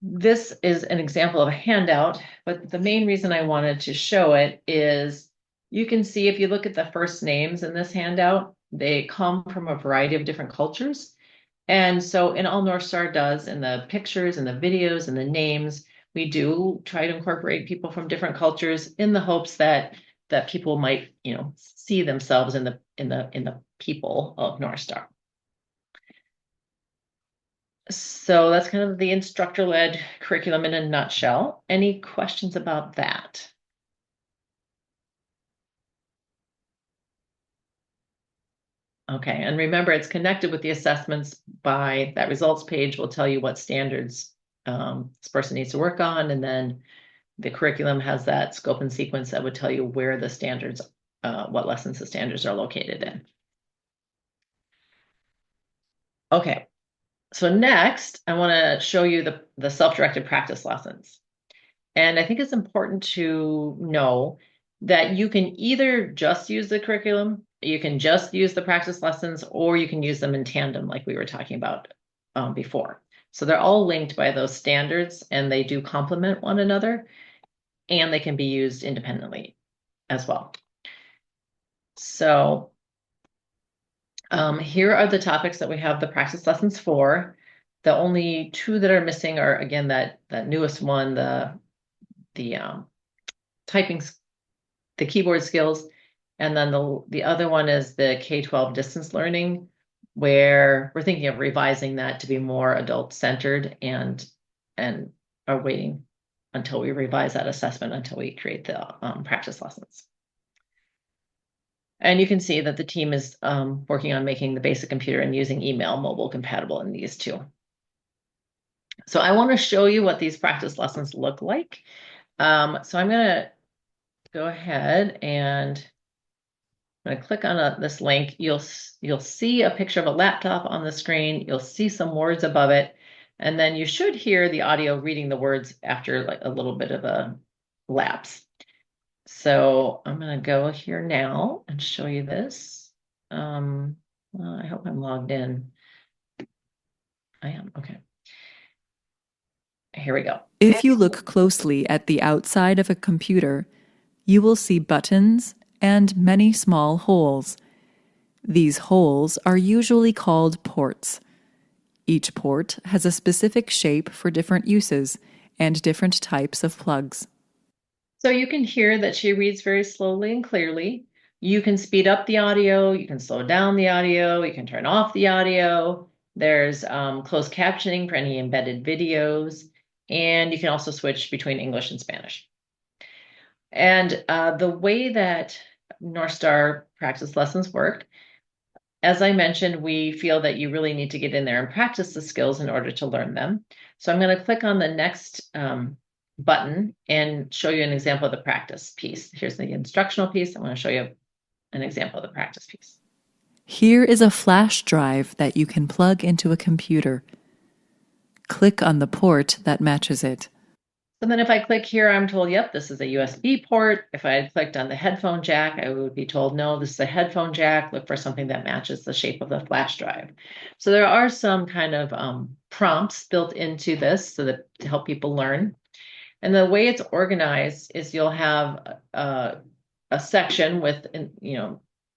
This is an example of a handout, but the main reason I wanted to show it is you can see if you look at the first names in this handout, they come from a variety of different cultures. And so in all Northstar does, in the pictures and the videos and the names, we do try to incorporate people from different cultures in the hopes that people might, see themselves in the people of Northstar. So that's kind of the instructor-led curriculum in a nutshell. Any questions about that? Okay, and remember, it's connected with the assessments by that results page will tell you what standards this person needs to work on, and then the curriculum has that scope and sequence that would tell you where the standards, what lessons the standards are located in. Okay, so next, I want to show you the self-directed practice lessons. And I think it's important to know that you can either just use the curriculum, you can just use the practice lessons, or you can use them in tandem like we were talking about before. So they're all linked by those standards and they do complement one another and they can be used independently as well. So here are the topics that we have the practice lessons for. The only two that are missing are, again, that newest one, the typing, the keyboard skills, and then the other one is the K-12 distance learning, where we're thinking of revising that to be more adult-centered and are waiting until we revise that assessment until we create the practice lessons. And you can see that the team is working on making the basic computer and using email mobile compatible in these two. So I want to show you what these practice lessons look like. So I'm going to go ahead and I'm going to click on this link. You'll see a picture of a laptop on the screen. You'll see some words above it. And then you should hear the audio reading the words after like a little bit of a lapse. So I'm going to go here now and show you this. Well, I hope I'm logged in. I am. Okay. Here we go. If you look closely at the outside of a computer, you will see buttons and many small holes. These holes are usually called ports. Each port has a specific shape for different uses and different types of plugs. So you can hear that she reads very slowly and clearly. You can speed up the audio, you can slow down the audio, you can turn off the audio. There's closed captioning for any embedded videos, and you can also switch between English and Spanish. And the way that Northstar practice lessons work, as I mentioned, we feel that you really need to get in there and practice the skills in order to learn them. So I'm going to click on the next button and show you an example of the practice piece. Here's the instructional piece. I'm going to show you an example of the practice piece. Here is a flash drive that you can plug into a computer. Click on the port that matches it. And then if I click here, I'm told, yep, this is a USB port. If I had clicked on the headphone jack, I would be told, no, this is a headphone jack. Look for something that matches the shape of the flash drive. So there are some kind of prompts built into this so that to help people learn. And the way it's organized is you'll have a section with,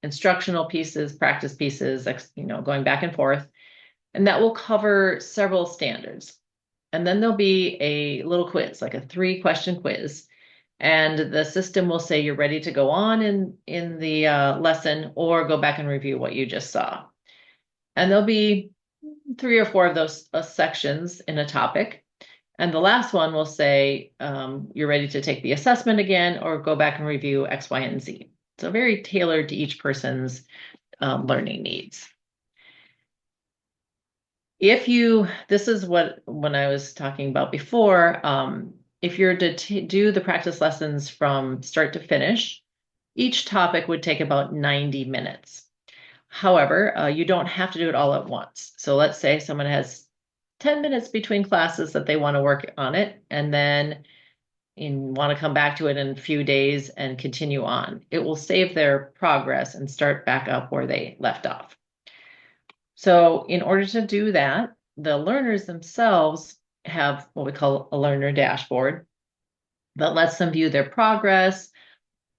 instructional pieces, practice pieces, going back and forth, and that will cover several standards. And then there'll be a little quiz, like a 3-question quiz. And the system will say you're ready to go on in the lesson or go back and review what you just saw. And there'll be 3 or 4 of those sections in a topic. And the last one will say you're ready to take the assessment again or go back and review X, Y, and Z. So very tailored to each person's learning needs. This is when I was talking about before, if you're to do the practice lessons from start to finish, each topic would take about 90 minutes. However, you don't have to do it all at once. So let's say someone has 10 minutes between classes that they want to work on it, and then want to come back to it in a few days and continue on. It will save their progress and start back up where they left off. So in order to do that, the learners themselves have what we call a learner dashboard that lets them view their progress,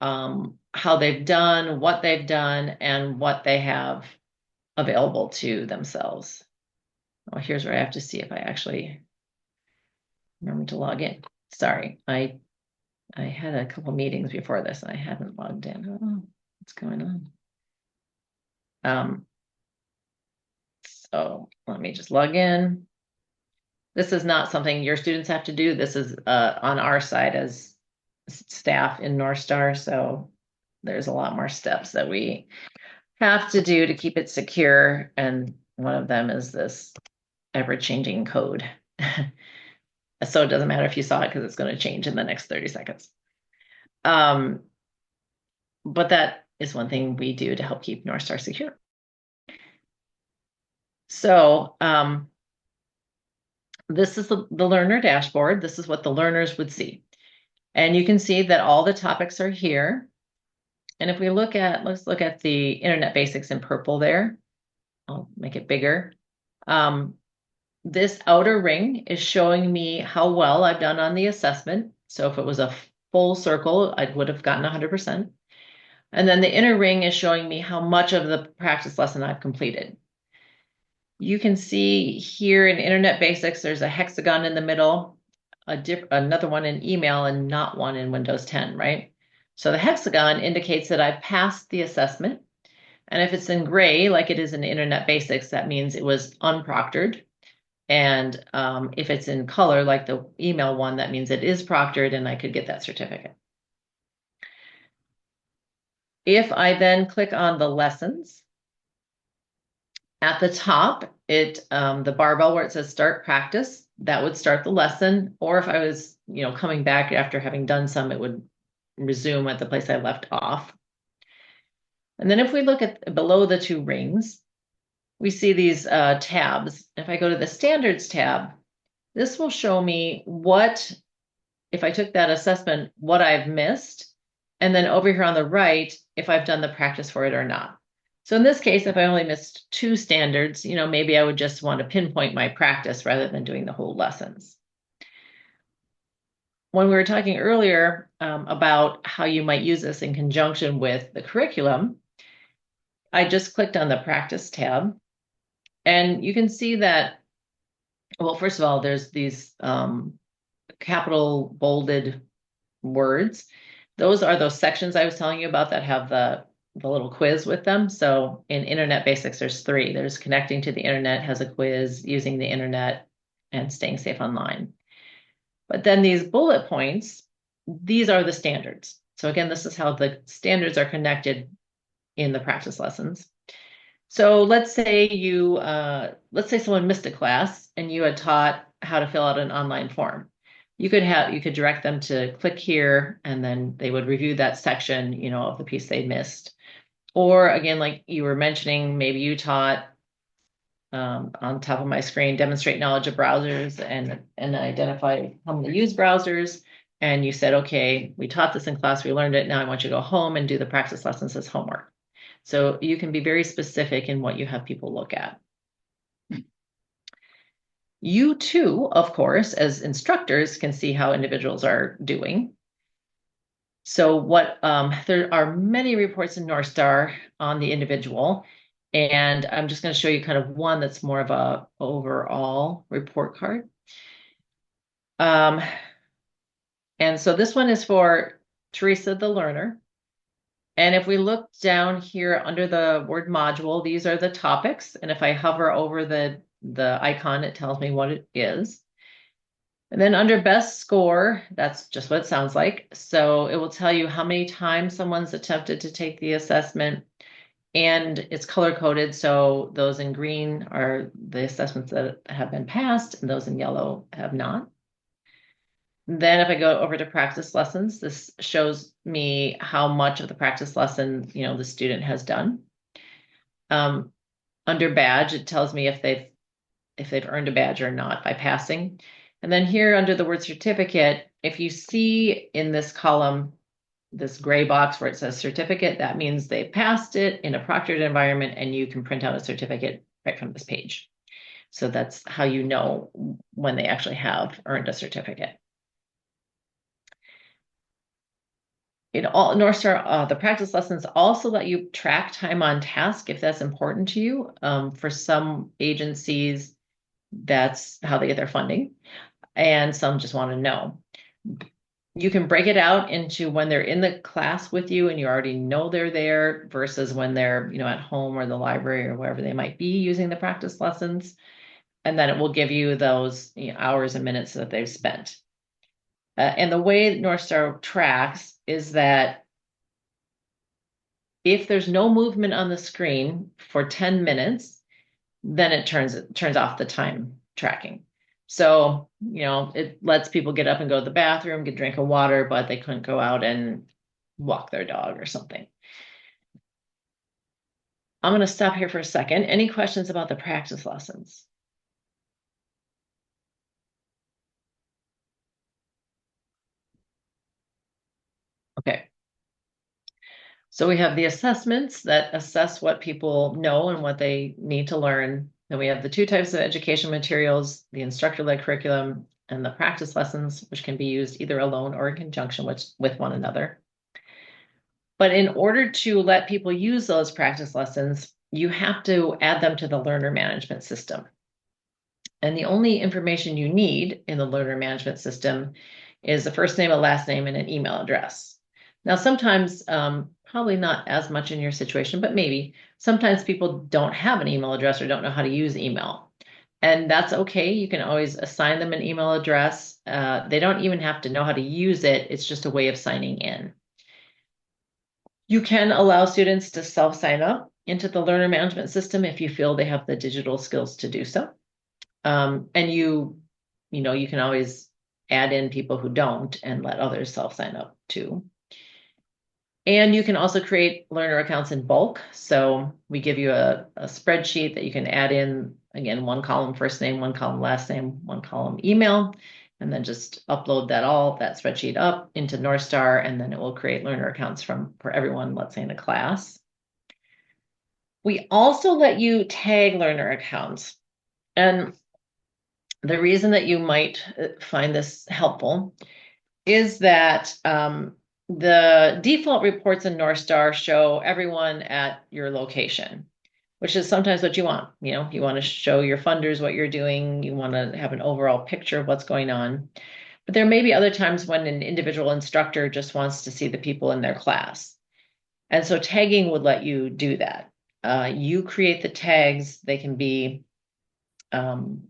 how they've done, and what they have available to themselves. Oh, here's where I have to see if I actually remember to log in. Sorry, I had a couple meetings before this and I haven't logged in. Oh, what's going on? So let me just log in. This is not something your students have to do. This is on our side as staff in Northstar. So there's a lot more steps that we have to do to keep it secure. And one of them is this ever-changing code. So it doesn't matter if you saw it because it's going to change in the next 30 seconds. But that is one thing we do to help keep Northstar secure. So this is the learner dashboard. This is what the learners would see. And you can see that all the topics are here. And if we let's look at the internet basics in purple there. I'll make it bigger. This outer ring is showing me how well I've done on the assessment. So if it was a full circle, I would have gotten 100%. And then the inner ring is showing me how much of the practice lesson I've completed. You can see here in Internet Basics, there's a hexagon in the middle, another one in email, and not one in Windows 10, right? So the hexagon indicates that I've passed the assessment. And if it's in gray, like it is in Internet Basics, that means it was unproctored. And if it's in color, like the email one, that means it is proctored and I could get that certificate. If I then click on the lessons, at the top, the barbell where it says start practice, that would start the lesson. Or if I was, coming back after having done some, it would resume at the place I left off. And then if we look at below the two rings, we see these tabs. If I go to the standards tab, this will show me if I took that assessment, what I've missed. And then over here on the right, if I've done the practice for it or not. So in this case, if I only missed 2 standards, maybe I would just want to pinpoint my practice rather than doing the whole lessons. When we were talking earlier about how you might use this in conjunction with the curriculum, I just clicked on the practice tab. And you can see that, well, first of all, there's these capital bolded words. Those are those sections I was telling you about that have the little quiz with them. So in Internet Basics, there's 3. There's connecting to the internet, has a quiz, using the internet, and staying safe online. But then these bullet points, these are the standards. So again, this is how the standards are connected in the practice lessons. So let's say someone missed a class and you had taught how to fill out an online form. You could direct them to click here and then they would review that section, of the piece they missed. Or again, like you were mentioning, maybe you taught on top of my screen, demonstrate knowledge of browsers and identify how to use browsers. And you said, okay, we taught this in class, we learned it. Now I want you to go home and do the practice lessons as homework. So you can be very specific in what you have people look at. You too, of course, as instructors can see how individuals are doing. So there are many reports in Northstar on the individual, and I'm just going to show you kind of one that's more of a overall report card. And so this one is for Theresa, the learner. And if we look down here under the word module, these are the topics. And if I hover over the icon, it tells me what it is. And then under best score, that's just what it sounds like. So it will tell you how many times someone's attempted to take the assessment. and it's color coded. So those in green are the assessments that have been passed, and those in yellow have not. Then if I go over to practice lessons, this shows me how much of the practice lesson, the student has done. Under badge, it tells me if they've earned a badge or not by passing. And then here under the word certificate, if you see in this column, this gray box where it says certificate, that means they passed it in a proctored environment, and you can print out a certificate right from this page. So that's how you know when they actually have earned a certificate. In all Northstar, the practice lessons also let you track time on task if that's important to you. For some agencies, that's how they get their funding, and some just want to know. You can break it out into when they're in the class with you and you already know they're there versus when they're, at home or the library or wherever they might be using the practice lessons. And then it will give you those hours and minutes that they've spent. And the way Northstar tracks is that if there's no movement on the screen for 10 minutes, then it turns off the time tracking. So, it lets people get up and go to the bathroom, get a drink of water, but they couldn't go out and walk their dog or something. I'm going to stop here for a second. Any questions about the practice lessons? Okay. So we have the assessments that assess what people know and what they need to learn. Then we have the two types of education materials, the instructor-led curriculum and the practice lessons, which can be used either alone or in conjunction with one another. But in order to let people use those practice lessons, you have to add them to the learner management system. And the only information you need in the learner management system is the first name, a last name, and an email address. Now, sometimes, probably not as much in your situation, but maybe sometimes people don't have an email address or don't know how to use email. And that's okay. You can always assign them an email address. They don't even have to know how to use it. It's just a way of signing in. You can allow students to self-sign up into the learner management system if you feel they have the digital skills to do so. And you can always add in people who don't and let others self-sign up too. And you can also create learner accounts in bulk. So we give you a spreadsheet that you can add in, again, one column first name, one column last name, one column email, and then just upload that spreadsheet up into Northstar, and then it will create learner accounts for everyone, let's say in a class. We also let you tag learner accounts. And the reason that you might find this helpful is that the default reports in Northstar show everyone at your location, which is sometimes what you want. You want to show your funders what you're doing. You want to have an overall picture of what's going on. But there may be other times when an individual instructor just wants to see the people in their class. And so tagging would let you do that. You create the tags. They can be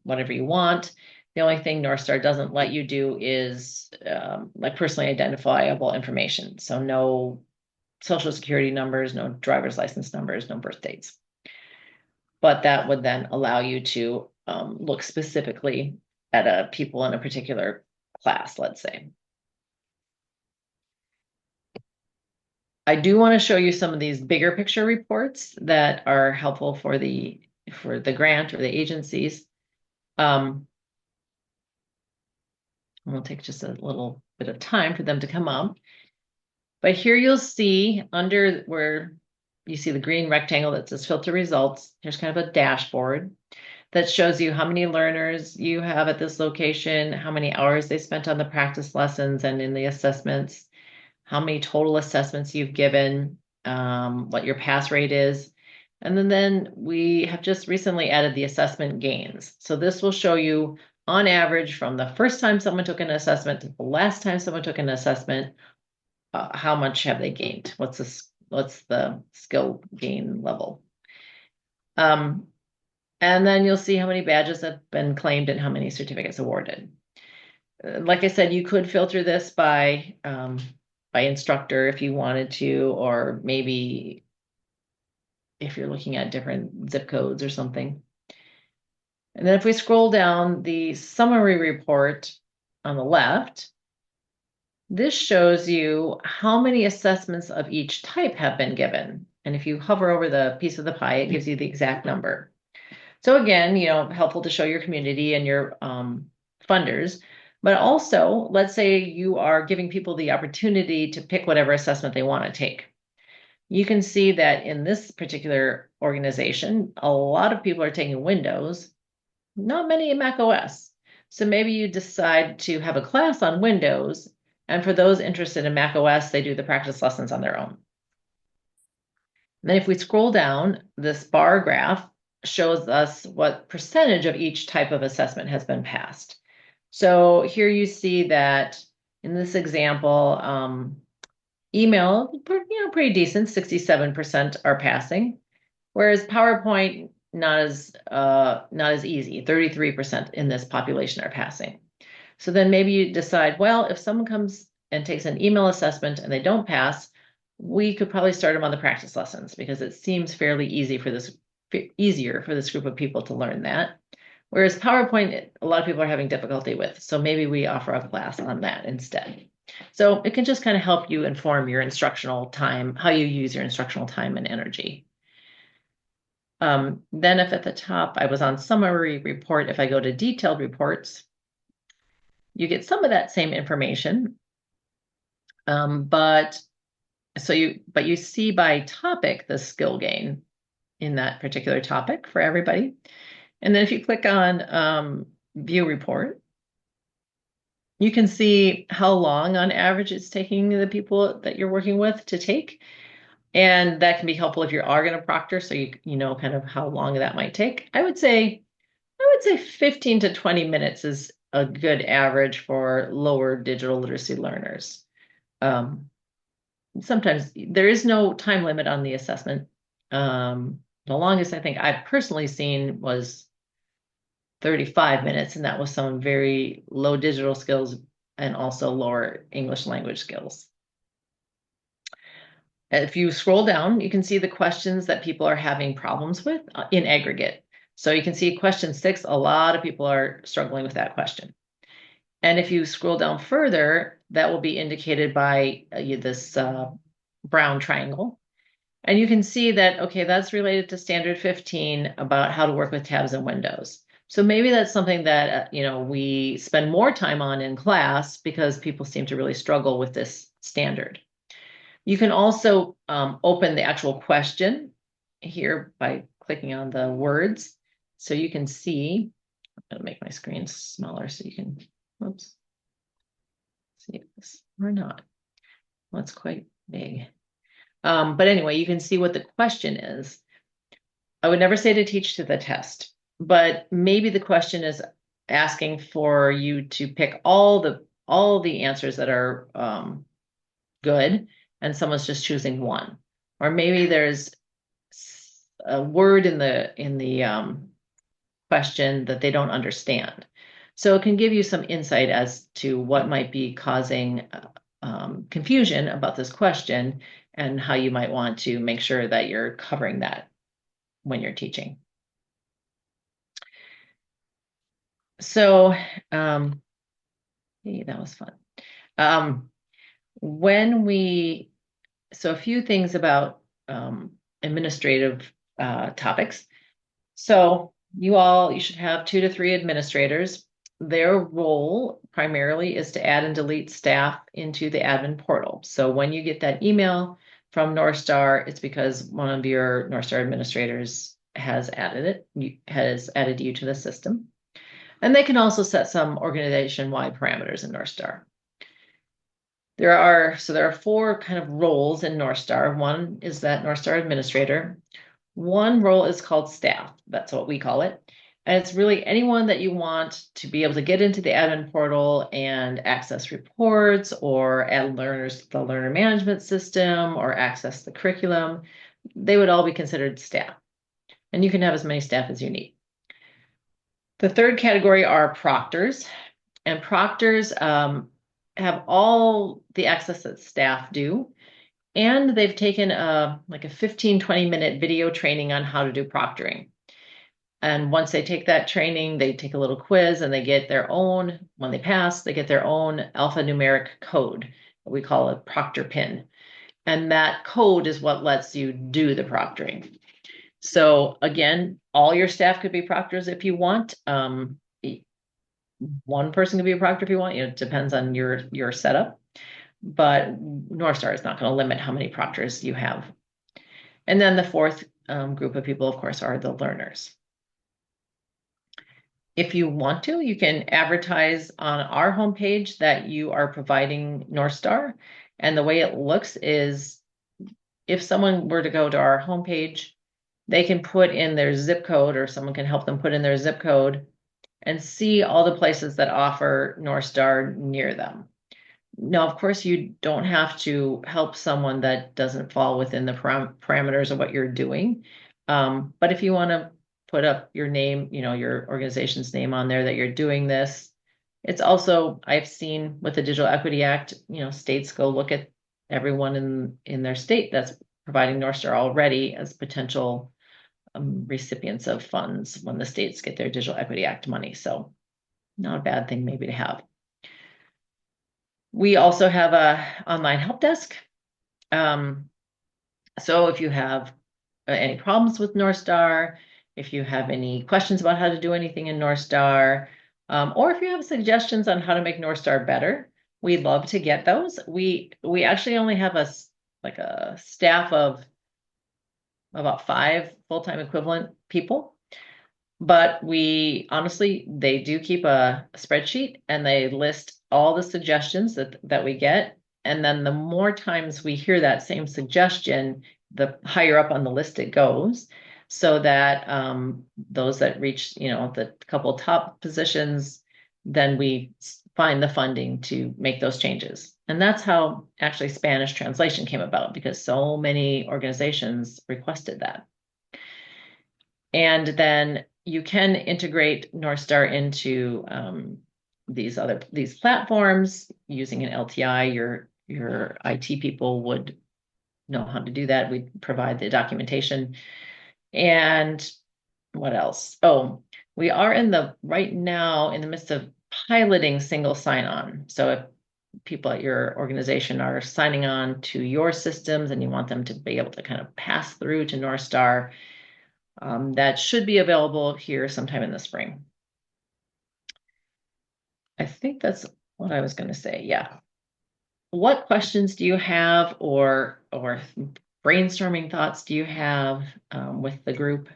whatever you want. The only thing Northstar doesn't let you do is like personally identifiable information. So no social security numbers, no driver's license numbers, no birth dates. But that would then allow you to look specifically at people in a particular class, let's say. I do want to show you some of these bigger picture reports that are helpful for the grant or the agencies. It'll take just a little bit of time for them to come up. But here you'll see under where you see the green rectangle that says filter results, there's kind of a dashboard that shows you how many learners you have at this location, how many hours they spent on the practice lessons and in the assessments, how many total assessments you've given, what your pass rate is. And then we have just recently added the assessment gains. So this will show you on average from the first time someone took an assessment to the last time someone took an assessment, how much have they gained? What's the skill gain level? And then you'll see how many badges have been claimed and how many certificates awarded. Like I said, you could filter this by instructor if you wanted to, or maybe if you're looking at different zip codes or something. And then if we scroll down the summary report on the left, this shows you how many assessments of each type have been given. And if you hover over the piece of the pie, it gives you the exact number. So again, helpful to show your community and your funders, but also let's say you are giving people the opportunity to pick whatever assessment they want to take. You can see that in this particular organization, a lot of people are taking Windows, not many in Mac OS. So maybe you decide to have a class on Windows, and for those interested in Mac OS, they do the practice lessons on their own. And then if we scroll down, this bar graph shows us what percentage of each type of assessment has been passed. So here you see that in this example, email, pretty decent, 67% are passing, whereas PowerPoint not as easy, 33% in this population are passing. So then maybe you decide, well, if someone comes and takes an email assessment and they don't pass, we could probably start them on the practice lessons because it seems fairly easier for this group of people to learn that. Whereas PowerPoint, a lot of people are having difficulty with. So maybe we offer a class on that instead. So it can just kind of help you inform your instructional time, how you use your instructional time and energy. Then if at the top I was on summary report, if I go to detailed reports, you get some of that same information. But you see by topic the skill gain in that particular topic for everybody. And then if you click on view report, you can see how long on average it's taking the people that you're working with to take. And that can be helpful if you are going to proctor, so you know kind of how long that might take. I would say 15 to 20 minutes is a good average for lower digital literacy learners. Sometimes there is no time limit on the assessment. The longest I think I've personally seen was 35 minutes, and that was some very low digital skills and also lower English language skills. If you scroll down, you can see the questions that people are having problems with in aggregate. So you can see question 6, a lot of people are struggling with that question. And if you scroll down further, that will be indicated by this brown triangle. And you can see that, okay, that's related to standard 15 about how to work with tabs and windows. So maybe that's something that, we spend more time on in class because people seem to really struggle with this standard. You can also open the actual question here by clicking on the words. So you can see, I'm going to make my screen smaller so you can, oops, see this or not. Well, it's quite big. But anyway, you can see what the question is. I would never say to teach to the test, but maybe the question is asking for you to pick all the answers that are good, and someone's just choosing one. Or maybe there's a word in the question that they don't understand. So it can give you some insight as to what might be causing confusion about this question and how you might want to make sure that you're covering that when you're teaching. So, hey, that was fun. So a few things about administrative topics. So you should have 2 to 3 administrators. Their role primarily is to add and delete staff into the admin portal. So when you get that email from Northstar, it's because one of your Northstar administrators has added you to the system. And they can also set some organization-wide parameters in Northstar. There are 4 kind of roles in Northstar. One is that Northstar administrator. One role is called staff. That's what we call it. And it's really anyone that you want to be able to get into the admin portal and access reports or add learners to the learner management system or access the curriculum. They would all be considered staff. And you can have as many staff as you need. The third category are proctors. And proctors have all the access that staff do. And they've taken like a 15, 20-minute video training on how to do proctoring. And once they take that training, they take a little quiz and they get their own, when they pass, they get their own alphanumeric code. We call it proctor pin. And that code is what lets you do the proctoring. So again, all your staff could be proctors if you want. One person could be a proctor if you want. It depends on your setup. But Northstar is not going to limit how many proctors you have. And then the fourth group of people, of course, are the learners. If you want to, you can advertise on our homepage that you are providing Northstar. And the way it looks is if someone were to go to our homepage, they can put in their zip code, or someone can help them put in their zip code and see all the places that offer Northstar near them. Now, of course, you don't have to help someone that doesn't fall within the parameters of what you're doing. But if you want to put up your name, your organization's name on there that you're doing this, it's also, I've seen with the Digital Equity Act, states go look at everyone in their state that's providing Northstar already as potential recipients of funds when the states get their Digital Equity Act money. So not a bad thing maybe to have. We also have a online help desk. So if you have any problems with Northstar, if you have any questions about how to do anything in Northstar, or if you have suggestions on how to make Northstar better, we'd love to get those. We actually only have a staff of about 5 full-time equivalent people. But they do keep a spreadsheet and they list all the suggestions that we get. And then the more times we hear that same suggestion, the higher up on the list it goes, so that those that reach, the couple top positions, then we find the funding to make those changes. And that's how actually Spanish translation came about, because so many organizations requested that. And then you can integrate Northstar into these platforms using an LTI. Your IT people would know how to do that. We provide the documentation. And what else? Oh, we are right now in the midst of piloting single sign-on. So if people at your organization are signing on to your systems and you want them to be able to kind of pass through to Northstar, that should be available here sometime in the spring. I think that's what I was going to say. Yeah. What questions do you have, or brainstorming thoughts do you have with the group?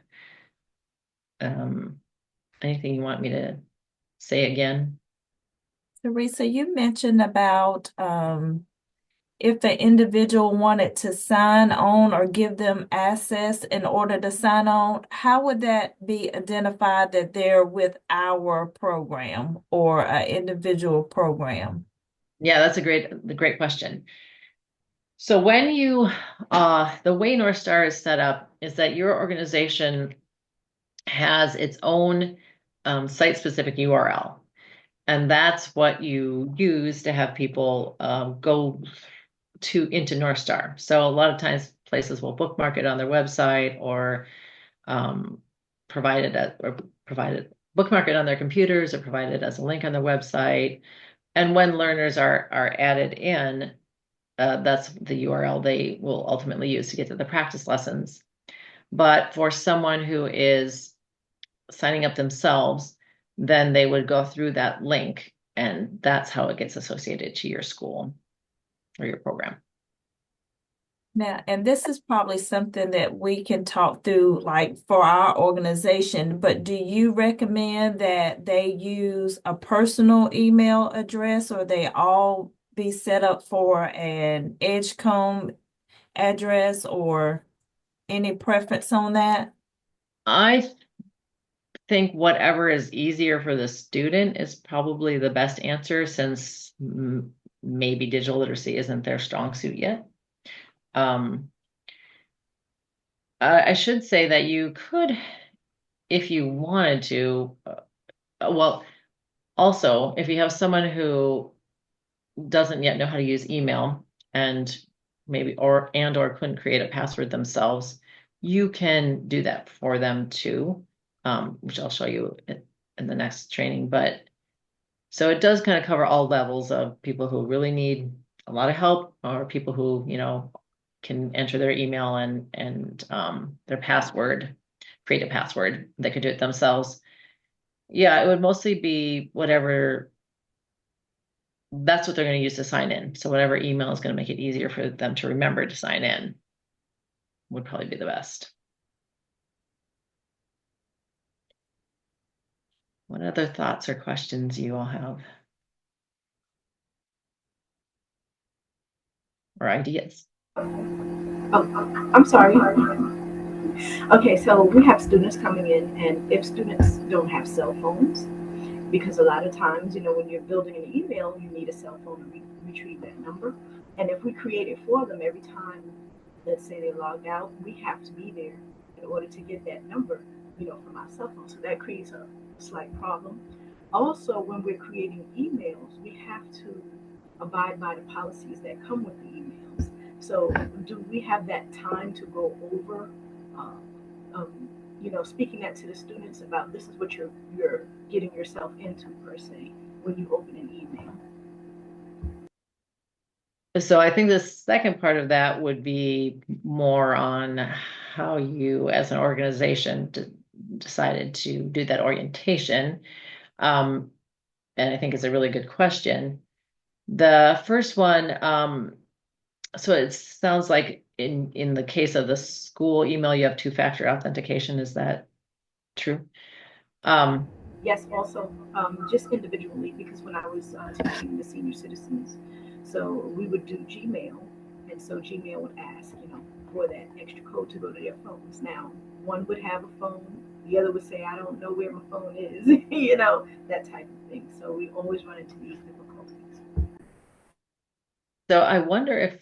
Anything you want me to say again? Theresa, you mentioned about if the individual wanted to sign on or give them access in order to sign on, how would that be identified that they're with our program or an individual program? Yeah, that's a great question. So when the way Northstar is set up is that your organization has its own site-specific URL. And that's what you use to have people go into Northstar. So a lot of times places will bookmark it on their website, or provide it bookmark it on their computers, or provide it as a link on their website. And when learners are added in, that's the URL they will ultimately use to get to the practice lessons. But for someone who is signing up themselves, then they would go through that link, and that's how it gets associated to your school or your program. Now, and this is probably something that we can talk through, like for our organization, but do you recommend that they use a personal email address, or they all be set up for an Edgecombe address, or any preference on that? I think whatever is easier for the student is probably the best answer, since maybe digital literacy isn't their strong suit yet. I should say that you could, if you wanted to, well, also, if you have someone who doesn't yet know how to use email and maybe or couldn't create a password themselves, you can do that for them too, which I'll show you in the next training. But so it does kind of cover all levels of people who really need a lot of help, or people who, can enter their email and their password, create a password. They could do it themselves. Yeah, it would mostly be whatever, that's what they're going to use to sign in. So whatever email is going to make it easier for them to remember to sign in would probably be the best. What other thoughts or questions you all have? Or ideas? Oh, I'm sorry. Okay, so we have students coming in, and if students don't have cell phones, because a lot of times, when you're building an email, you need a cell phone to retrieve that number. And if we create it for them every time, let's say they log out, we have to be there in order to get that number, from our cell phone. So that creates a slight problem. Also, when we're creating emails, we have to abide by the policies that come with the emails. So, do we have that time to go over, uh, speaking that to the students about this is what you're getting yourself into per se when you open an email? So I think the second part of that would be more on how you, as an organization, decided to do that orientation. And I think it's a really good question. The first one, so it sounds like in the case of the school email, you have two-factor authentication. Is that true? Yes, also, just individually, because when I was teaching the senior citizens, so we would do Gmail, and so Gmail would ask, for that extra code to go to their phones. Now, one would have a phone, the other would say, I don't know where my phone is, that type of thing. So we always run into these difficulties. So I wonder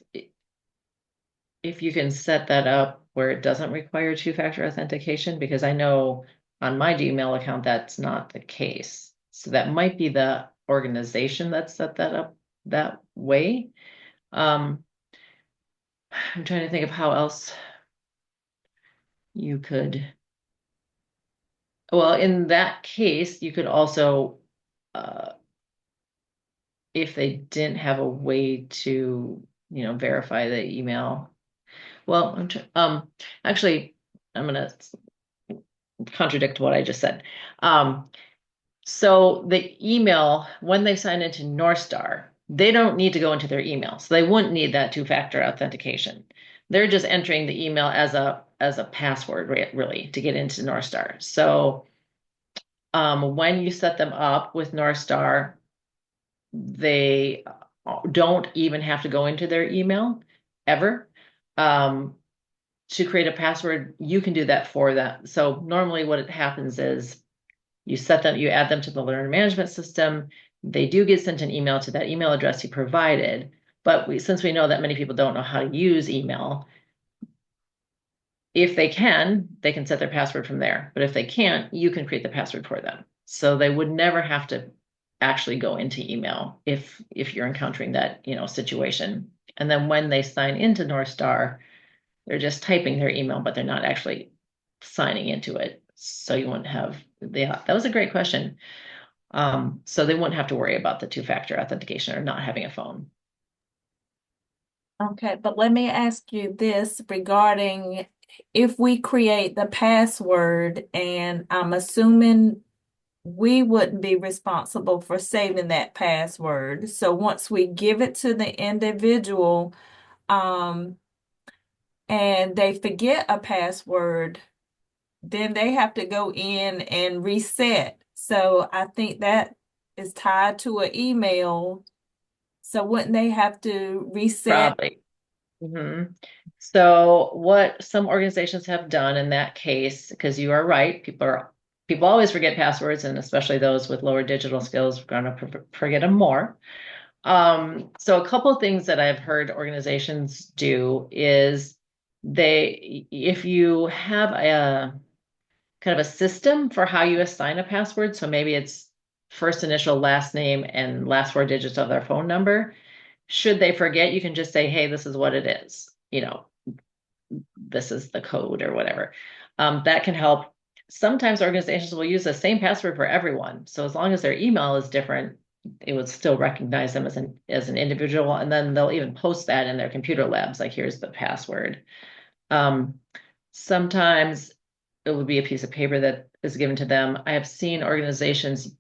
if you can set that up where it doesn't require two-factor authentication, because I know on my Gmail account that's not the case. So that might be the organization that set that up that way. I'm trying to think of how else you could. Well, in that case, you could also, if they didn't have a way to, verify the email. Well, actually, I'm gonna contradict what I just said. So the email, when they sign into Northstar, they don't need to go into their email. So they wouldn't need that two-factor authentication. They're just entering the email as a password, really, to get into Northstar. So when you set them up with Northstar, they don't even have to go into their email ever. To create a password, you can do that for them. So normally what happens is you add them to the learner management system. They do get sent an email to that email address you provided. But since we know that many people don't know how to use email, if they can set their password from there. But if they can't, you can create the password for them. So they would never have to actually go into email if you're encountering that, situation. And then when they sign into Northstar, they're just typing their email, but they're not actually signing into it. So you wouldn't have that was a great question. So they wouldn't have to worry about the two-factor authentication or not having a phone. Okay, but let me ask you this regarding if we create the password, and I'm assuming we wouldn't be responsible for saving that password. So once we give it to the individual, um, and they forget a password, then they have to go in and reset. So I think that is tied to an email. So wouldn't they have to reset? Probably. So what some organizations have done in that case, because you are right, people always forget passwords, and especially those with lower digital skills are going to forget them more. So a couple of things that I've heard organizations do is if you have a kind of a system for how you assign a password, so maybe it's first initial, last name, and last four digits of their phone number, should they forget, you can just say, hey, this is what it is. This is the code or whatever. That can help. Sometimes organizations will use the same password for everyone. So as long as their email is different, it would still recognize them as an individual. And then they'll even post that in their computer labs, like here's the password. Sometimes it would be a piece of paper that is given to them. I have seen organizations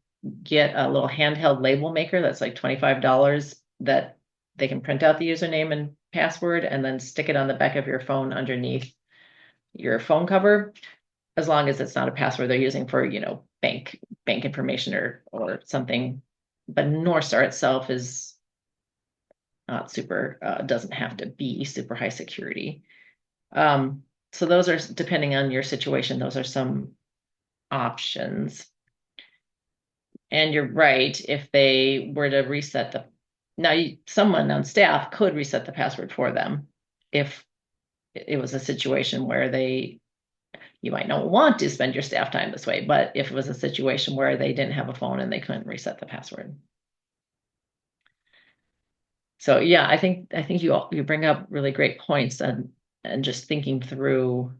get a little handheld label maker that's like $25 that they can print out the username and password and then stick it on the back of your phone underneath your phone cover, as long as it's not a password they're using for, bank information or something. But Northstar itself is not super, doesn't have to be super high security. So those are, depending on your situation, those are some options. And you're right, if they were to reset someone on staff could reset the password for them if it was a situation where you might not want to spend your staff time this way, but if it was a situation where they didn't have a phone and they couldn't reset the password. So yeah, I think you bring up really great points and just thinking through.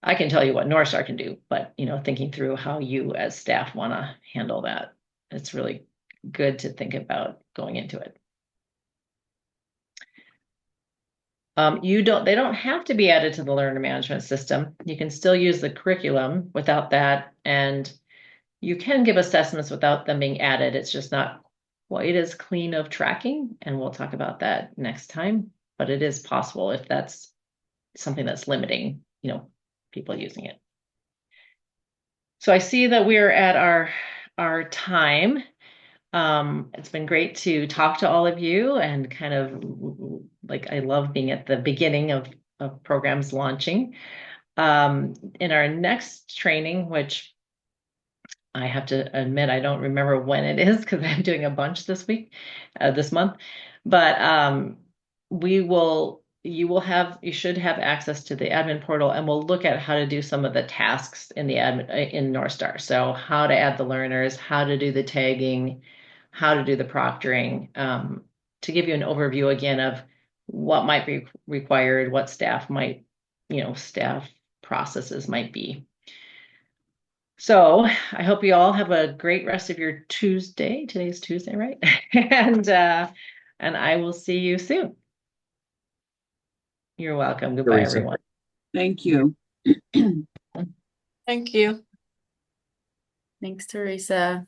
I can tell you what Northstar can do, but thinking through how you as staff want to handle that, it's really good to think about going into it. They don't have to be added to the learner management system. You can still use the curriculum without that, and you can give assessments without them being added. It's just not quite as clean of tracking, and we'll talk about that next time, but it is possible if that's something that's limiting, people using it. So I see that we're at our time. It's been great to talk to all of you and kind of I love being at the beginning of programs launching. In our next training, which I have to admit, I don't remember when it is because I'm doing a bunch this month, but you should have access to the admin portal, and we'll look at how to do some of the tasks in the admin in Northstar. So how to add the learners, how to do the tagging, how to do the proctoring, to give you an overview again of what might be required, what staff processes might be. So I hope you all have a great rest of your Tuesday. Today's Tuesday, right? And I will see you soon. You're welcome. Goodbye, Theresa. everyone. Thank you. Thank you. Thanks, Theresa.